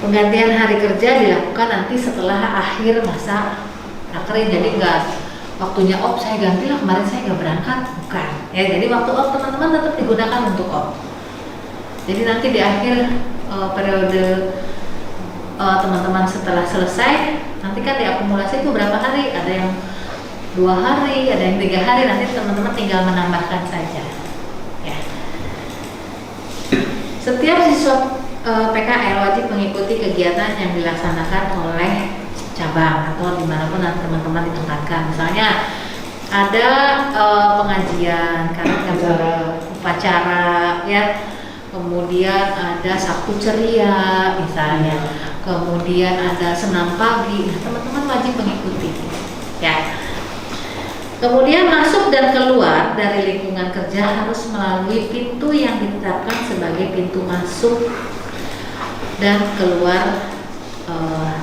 Penggantian hari kerja dilakukan nanti setelah akhir masa prakerja. Jadi enggak waktunya off saya ganti lah, kemarin saya nggak berangkat, bukan. Ya, jadi waktu off teman-teman tetap digunakan untuk off. Jadi nanti di akhir periode teman-teman setelah selesai, nanti kan diakumulasi itu berapa hari, ada yang 2 hari, ada yang 3 hari, nanti teman-teman tinggal menambahkan saja, ya. Setiap siswa PKL wajib mengikuti kegiatan yang dilaksanakan oleh cabang atau dimanapun teman-teman ditempatkan. Misalnya ada pengajian, karena upacara, ya. Kemudian ada Sabtu ceria misalnya, kemudian ada senam pagi. Nah, teman-teman wajib mengikuti, ya. Kemudian masuk dan keluar dari lingkungan kerja harus melalui pintu yang ditetapkan sebagai pintu masuk dan keluar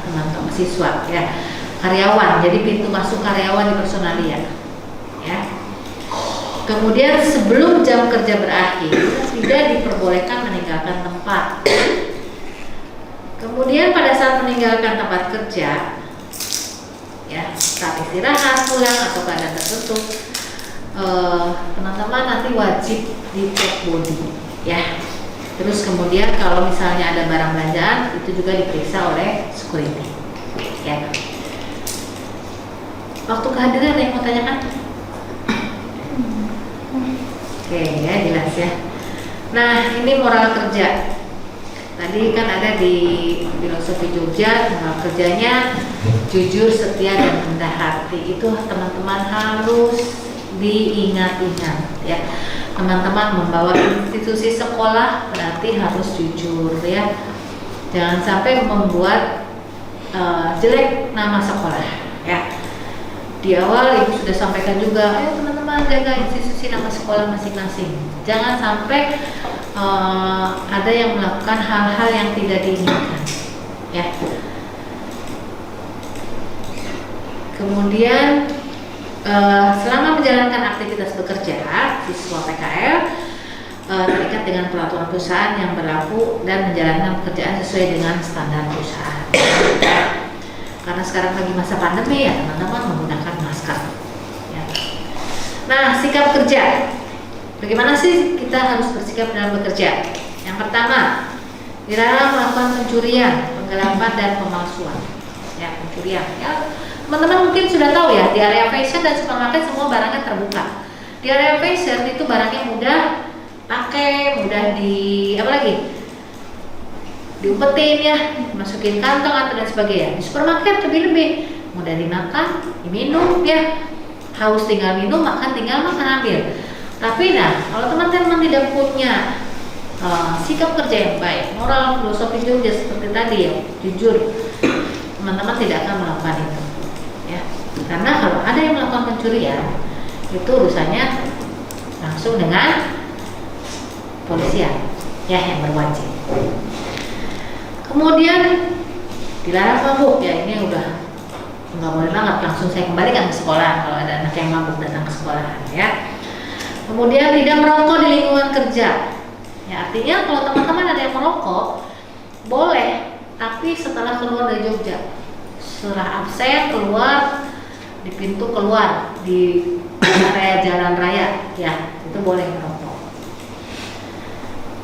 teman-teman siswa, ya, karyawan. Jadi pintu masuk karyawan di personalia, ya. Kemudian sebelum jam kerja berakhir tidak diperbolehkan meninggalkan tempat. Kemudian pada saat meninggalkan tempat kerja, ya, saat istirahat, pulang atau keadaan tertentu, teman-teman nanti wajib dicek body, ya. Terus kemudian kalau misalnya ada barang belanjaan itu juga diperiksa oleh security, ya. Waktu kehadiran ada yang mau tanyakan? Oke, ya, jelas ya. Nah, ini moral kerja. Tadi kan ada di filosofi Jogja, moral kerjanya jujur, setia, dan rendah hati. Itu teman-teman harus diingat-ingat, ya. Teman-teman membawa institusi sekolah berarti harus jujur, ya. Jangan sampai membuat jelek nama sekolah, ya. Di awal Ibu sudah sampaikan juga, ayo teman-teman jaga institusi nama sekolah masing-masing. Jangan sampai ada yang melakukan hal-hal yang tidak diinginkan, ya. Kemudian selama menjalankan aktivitas bekerja, siswa PKL terikat dengan peraturan perusahaan yang berlaku dan menjalankan pekerjaan sesuai dengan standar perusahaan. Karena sekarang lagi masa pandemi, ya, teman-teman menggunakan masker, ya. Nah, sikap kerja. Bagaimana sih kita harus bersikap dalam bekerja? Yang pertama, dilarang melakukan pencurian, penggelapan, dan pemalsuan. Ya, pencurian. Ya, teman-teman mungkin sudah tahu ya, di area fashion dan supermarket semua barangnya terbuka. Di area fashion itu barangnya mudah pakai, mudah diumpetin, ya, masukin kantong atau dan sebagainya. Di supermarket lebih mudah dimakan, diminum, ya. Haus tinggal minum, makan tinggal makan ambil. Tapi nah, kalau teman-teman tidak punya sikap kerja yang baik, moral filosofi Jogja seperti tadi, ya, jujur, teman-teman tidak akan melakukan itu, ya. Karena kalau ada yang melakukan pencurian, itu urusannya langsung dengan kepolisian ya yang berwajib. Kemudian dilarang mabuk, ya ini udah nggak boleh banget, langsung saya kembalikan ke sekolah kalau ada anak yang mabuk datang ke sekolah ya. Kemudian tidak merokok di lingkungan kerja, ya artinya kalau teman-teman ada yang merokok boleh, tapi setelah keluar dari Jogja, setelah absen keluar di pintu keluar di area jalan raya, ya itu boleh merokok.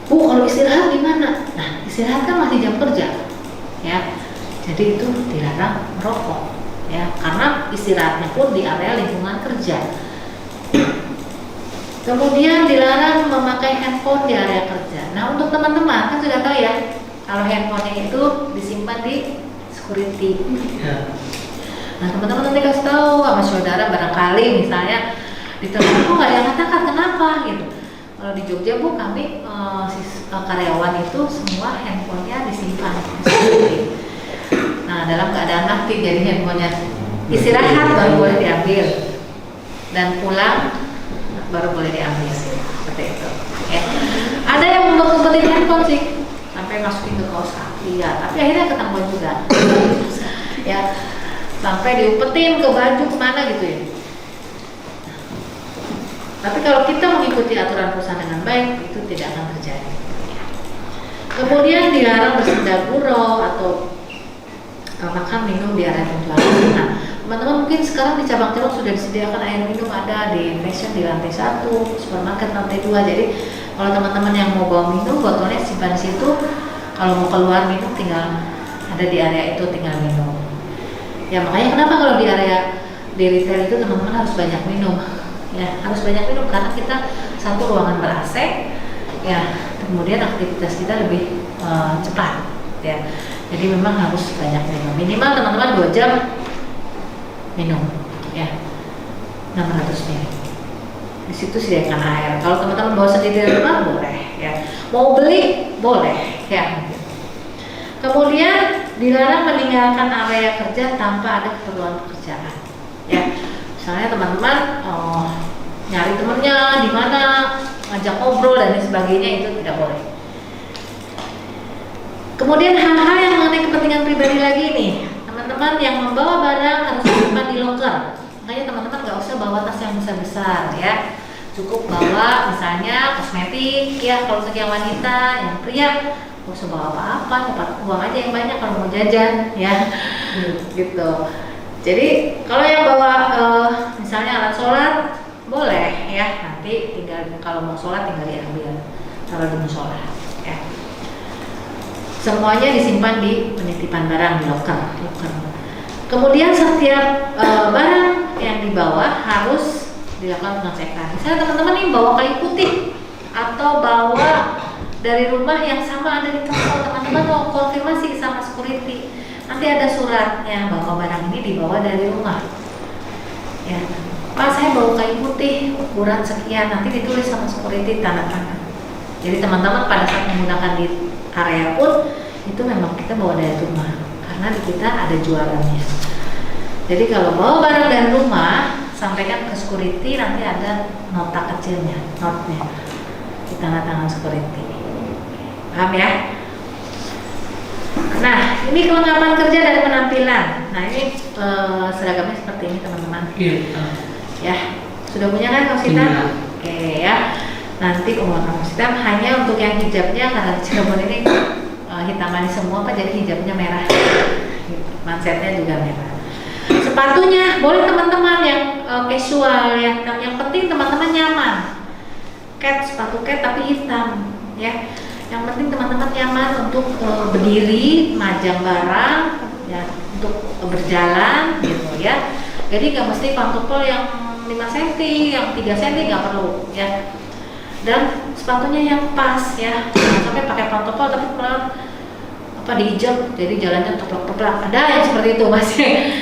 Bu, kalau istirahat gimana? Nah, istirahat kan masih jam kerja, ya. Jadi itu dilarang merokok, ya, karena istirahatnya pun di area lingkungan kerja. Kemudian dilarang memakai handphone di area kerja. Nah, untuk teman-teman kan sudah tahu ya, kalau handphonenya itu disimpan di security. Nah, teman-teman nanti kasih tahu sama saudara barangkali misalnya ditelepon kok nggak ada yang katakan kenapa gitu. Kalau di Jogja Bu, kami karyawan itu semua handphonenya disimpan. Nah, dalam keadaan aktif, jadi handphonenya istirahat baru boleh diambil dan pulang baru boleh diambil, seperti itu. Ya. Ada yang ngumpet-ngumpetin handphone sih, sampai masukin ke kaos kaki ya, tapi akhirnya ketahuan juga. Ya, sampai diumpetin ke baju kemana gitu ya. Tapi kalau kita mengikuti aturan perusahaan dengan baik, itu tidak akan terjadi. Kemudian dilarang bersenda gurau atau makan minum di area penjualan. Nah, teman-teman mungkin sekarang di cabang Cilok sudah disediakan air minum, ada di fashion di lantai 1, supermarket lantai 2. Jadi kalau teman-teman yang mau bawa minum, botolnya simpan di situ. Kalau mau keluar minum, tinggal ada di area itu, tinggal minum. Ya makanya kenapa kalau di area di retail itu teman-teman harus banyak minum. Ya, harus banyak minum karena kita satu ruangan ber-AC, ya, kemudian aktivitas kita lebih cepat, ya. Jadi memang harus banyak minum. Minimal teman-teman 2 jam minum, ya, 600 ml. Di situ sediakan air. Kalau teman-teman bawa sendiri dari rumah boleh, ya. Mau beli boleh, ya. Kemudian dilarang meninggalkan area kerja tanpa ada keperluan pekerjaan, ya. Misalnya teman-teman nyari temennya di mana, ngajak ngobrol dan sebagainya, itu tidak boleh. Kemudian hal-hal yang mengenai kepentingan pribadi lagi nih, teman-teman yang membawa barang harus disimpan di loker. Makanya teman-teman nggak usah bawa tas yang besar-besar, ya. Cukup bawa misalnya kosmetik, ya, kalau untuk yang wanita, yang pria nggak usah bawa apa-apa, dapat uang aja yang banyak kalau mau jajan, ya. Gitu. Jadi kalau yang bawa misalnya alat sholat boleh, ya, nanti tinggal kalau mau sholat tinggal diambil taruh di musola, ya. Semuanya disimpan di penitipan barang di loker. Kemudian setiap barang yang dibawa harus dilakukan pengecekan. Misalnya teman-teman nih bawa kayu putih atau bawa dari rumah yang sama ada di toko, teman-teman mau konfirmasi sama security. Nanti ada suratnya bahwa barang ini dibawa dari rumah. Ya, Pak, saya bawa kayu putih ukuran sekian, nanti ditulis sama security, tanda tangan. Jadi teman-teman pada saat menggunakan di area pun itu memang kita bawa dari rumah, karena di kita ada jualannya. Jadi kalau bawa barang dari rumah, sampaikan ke security, nanti ada nota kecilnya, notnya, di tanda tangan security. Paham ya? Nah, ini kelengkapan kerja dan penampilan. Nah, ini seragamnya seperti ini teman-teman. Ya, sudah punya kan kaos hitam? Iya. Oke ya. Nanti pembuatan kaos hitam hanya untuk yang hijabnya, karena Cirebon ini hitam manis semua, Pak, jadi hijabnya merah. Mansetnya juga merah. Sepatunya boleh teman-teman yang casual, yang penting teman-teman nyaman. Sepatu cat tapi hitam, ya. Yang penting teman-teman nyaman untuk berdiri, majang barang, ya, untuk berjalan, gitu ya. Jadi nggak mesti pantopel yang 5 cm, yang 3 cm nggak perlu, ya. Dan sepatunya yang pas, ya. Jangan sampai pakai pantopel tapi malah dihijab, jadi jalannya toplak-toplak. Ada yang seperti itu, Mas.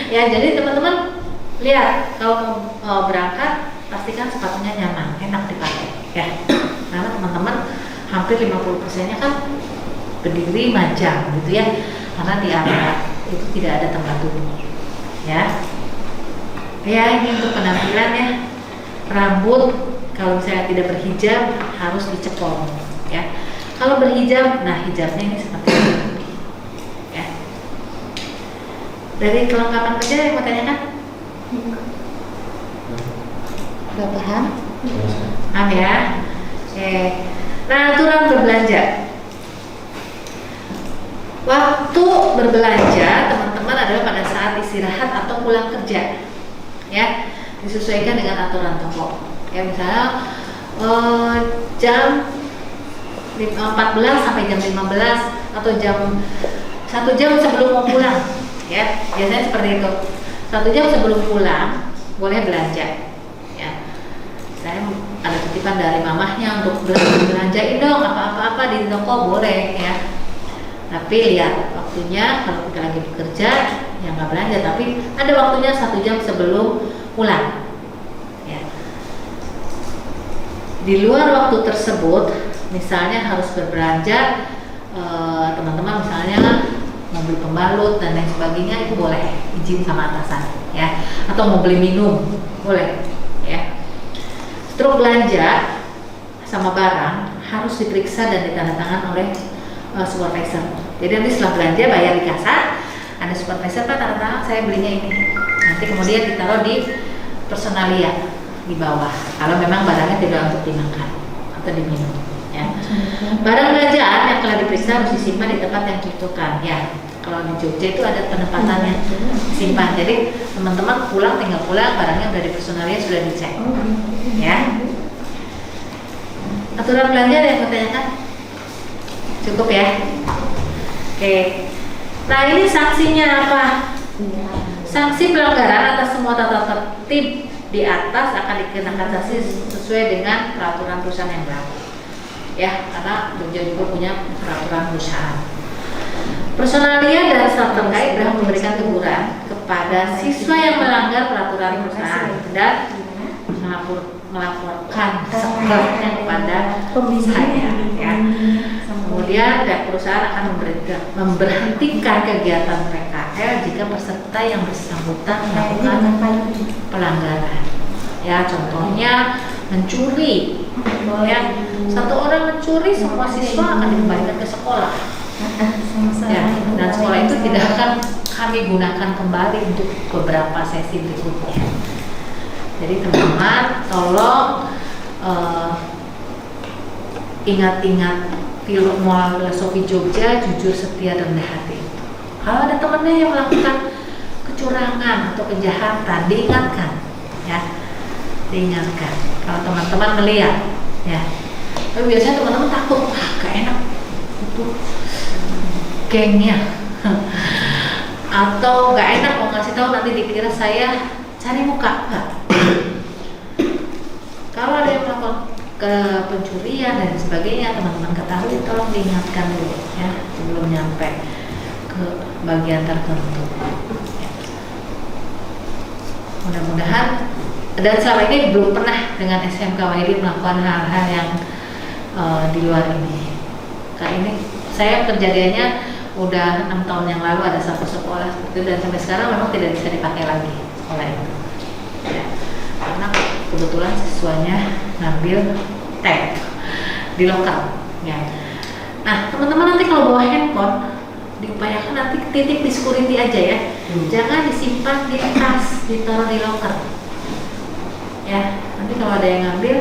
Ya, jadi teman-teman lihat kalau mau berangkat pastikan sepatunya nyaman, enak dipakai, ya. Karena teman-teman hampir 50%-nya kan berdiri majang gitu ya, karena di area itu tidak ada tempat duduk, ya. Ya, ini untuk penampilan, ya. Rambut kalau misalnya tidak berhijab harus dicepol, ya. Kalau berhijab, nah hijabnya ini seperti ini ya. Dari kelengkapan kerja yang mau tanyakan? Udah paham? Paham ya? Oke. Nah, aturan berbelanja. Waktu berbelanja teman-teman adalah pada saat istirahat atau pulang kerja ya, disesuaikan dengan aturan toko ya. Misalnya jam 14 sampai jam 15 atau jam 1 jam sebelum mau pulang ya, biasanya seperti itu. 1 jam sebelum pulang boleh belanja ya. Saya ada titipan dari mamahnya untuk belanjain dong apa-apa di toko, boleh ya. Tapi lihat waktunya, kalau kita lagi bekerja ya nggak belanja, tapi ada waktunya 1 jam sebelum pulang ya. Di luar waktu tersebut, misalnya harus berbelanja, teman-teman misalnya mau beli pembalut dan lain sebagainya, itu boleh izin sama atasan ya. Atau mau beli minum, boleh ya. Struk belanja sama barang harus diperiksa dan ditandatangan oleh supervisor. Jadi nanti setelah belanja bayar di kasar, ada supervisor, Pak tanda tangan saya belinya ini. Nanti kemudian ditaruh di personalia di bawah. Kalau memang barangnya tidak untuk dimakan atau diminum. Ya. Barang belanjaan yang telah diperiksa harus disimpan di tempat yang ditentukan. Ya. Kalau di Jogja itu ada penempatannya simpan. Jadi teman-teman pulang tinggal pulang, barangnya udah di personalia, sudah dicek. Ya. Aturan belanja ada yang bertanyakan? Cukup ya. Oke. Nah ini sanksinya apa? Sanksi pelanggaran atas semua tata tertib di atas akan dikenakan sanksi sesuai dengan peraturan perusahaan yang berlaku. Ya, karena Jogja juga punya peraturan perusahaan. Personalia dan staf terkait telah memberikan teguran kepada siswa yang melanggar peraturan perusahaan dan melaporkan sekelumnya kepada saya. Ya. Kemudian pihak perusahaan akan memberhentikan kegiatan PKL jika peserta yang bersangkutan melakukan pelanggaran. Ya, contohnya mencuri. Ya, satu orang mencuri, semua siswa akan dikembalikan ke sekolah. Ya, dan sekolah itu tidak akan kami gunakan kembali untuk beberapa sesi berikutnya. Jadi teman-teman, tolong ingat-ingat filosofi Jogja, jujur, setia, dan rendah hati. Kalau ada temannya yang melakukan kecurangan atau kejahatan, diingatkan, ya, diingatkan. Kalau teman-teman melihat, ya, tapi biasanya teman-teman takut, gak enak, itu gengnya, atau gak enak mau ngasih tahu nanti dikira saya cari muka, enggak. Kalau ada yang melakukan ke pencurian dan sebagainya, teman-teman ketahui, tolong diingatkan dulu ya sebelum nyampe ke bagian tertentu ya. Mudah-mudahan, dan selama ini belum pernah dengan SMK Wahidi melakukan hal-hal yang di luar ini. Karena ini saya kejadiannya udah 6 tahun yang lalu, ada satu sekolah seperti itu, dan sampai sekarang memang tidak bisa dipakai lagi sekolah itu ya. Karena kebetulan siswanya ngambil tag di lokal ya. Nah teman-teman, nanti kalau bawa handphone diupayakan nanti titik di security aja ya. Jangan disimpan di tas, ditaruh di locker ya. Nanti kalau ada yang ngambil,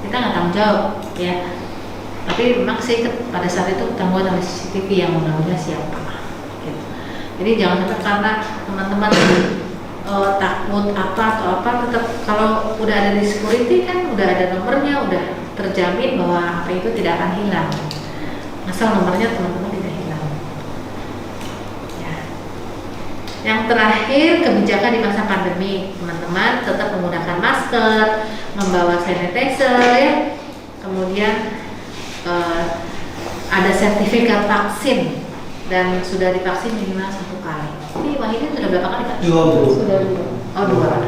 kita nggak tanggung jawab ya. Tapi memang sih pada saat itu ketahuan oleh CCTV yang mengambilnya siapa gitu. Jadi jangan sampai karena teman-teman takut apa atau apa, tetap kalau udah ada di security kan udah ada nomornya, udah terjamin bahwa apa itu tidak akan hilang, asal nomornya teman-teman tidak hilang ya. Yang terakhir, kebijakan di masa pandemi, teman-teman tetap menggunakan masker, membawa sanitizer ya. Kemudian ada sertifikat vaksin dan sudah divaksin minimal 1 kali. Ini Wahidin sudah berapa kali Pak? 2. Sudah 2. Oh 2.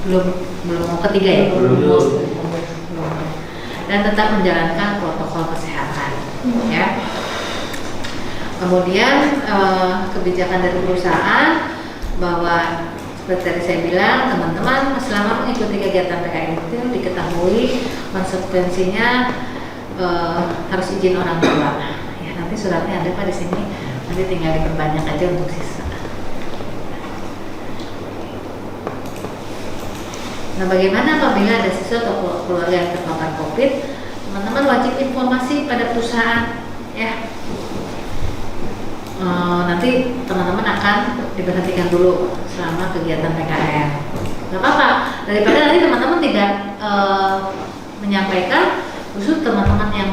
Belum mau ketiga ya? Belum. Dan tetap menjalankan protokol kesehatan. Ya. Kemudian kebijakan dari perusahaan bahwa seperti tadi saya bilang, teman-teman selama mengikuti kegiatan PKL itu diketahui konsekuensinya harus izin orang tua. Ya, nanti suratnya ada Pak di sini. Nanti tinggal diperbanyak aja untuk sisa. Nah, bagaimana apabila ada siswa atau keluarga yang terpapar COVID? Teman-teman wajib informasi pada perusahaan, ya. Nanti teman-teman akan diberhentikan dulu selama kegiatan PKL. Gak apa-apa, daripada nanti teman-teman tidak menyampaikan, khusus teman-teman yang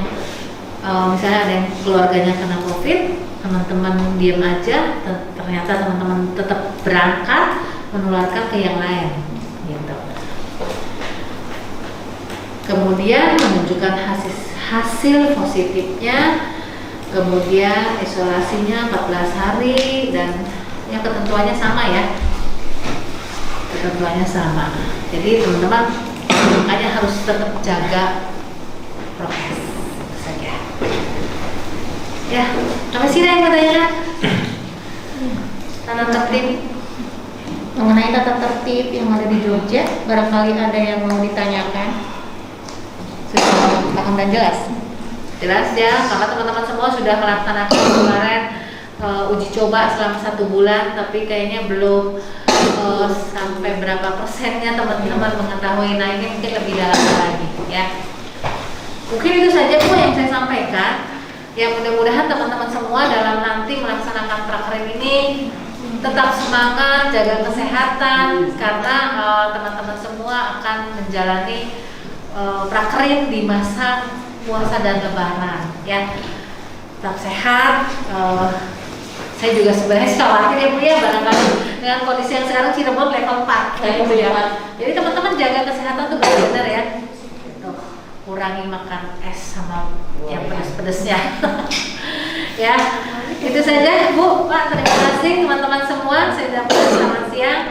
misalnya ada yang keluarganya kena COVID, teman-teman diam aja, ternyata teman-teman tetap berangkat menularkan ke yang lain, gitu. Kemudian menunjukkan hasil positifnya, kemudian isolasinya 14 hari dan yang ketentuannya sama ya, ketentuannya sama. Jadi teman-teman makanya harus tetap jaga prokes, itu saja. Ya, apa sih yang bertanya? Tata tertib Mengenai tata tertib yang ada di Jogja, barangkali ada yang mau ditanyakan. Sudah paham dan jelas? jelas ya, karena teman-teman semua sudah melaksanakan kemarin uji coba selama 1 bulan, tapi kayaknya belum sampai berapa persennya teman-teman mengetahui. Nah, ini mungkin lebih dalam lagi ya. Mungkin itu saja Bu yang saya sampaikan. Ya, mudah-mudahan teman-teman semua dalam nanti melaksanakan prakerin ini tetap semangat, jaga kesehatan, karena teman-teman semua akan menjalani prakerin di masa puasa dan lebaran ya. Tetap sehat. Saya juga sebenarnya khawatir ya Bu ya, barangkali dengan kondisi yang sekarang Cirebon level 4 ya Bu ya. Jadi teman-teman jaga kesehatan tuh benar-benar ya. Gitu. Kurangi makan es sama yang pedas-pedasnya. Ya, itu saja Bu, Pak. Terima kasih teman-teman semua. Saya ucapkan selamat siang.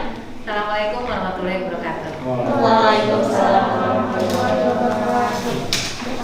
Assalamualaikum warahmatullahi wabarakatuh. Waalaikumsalam.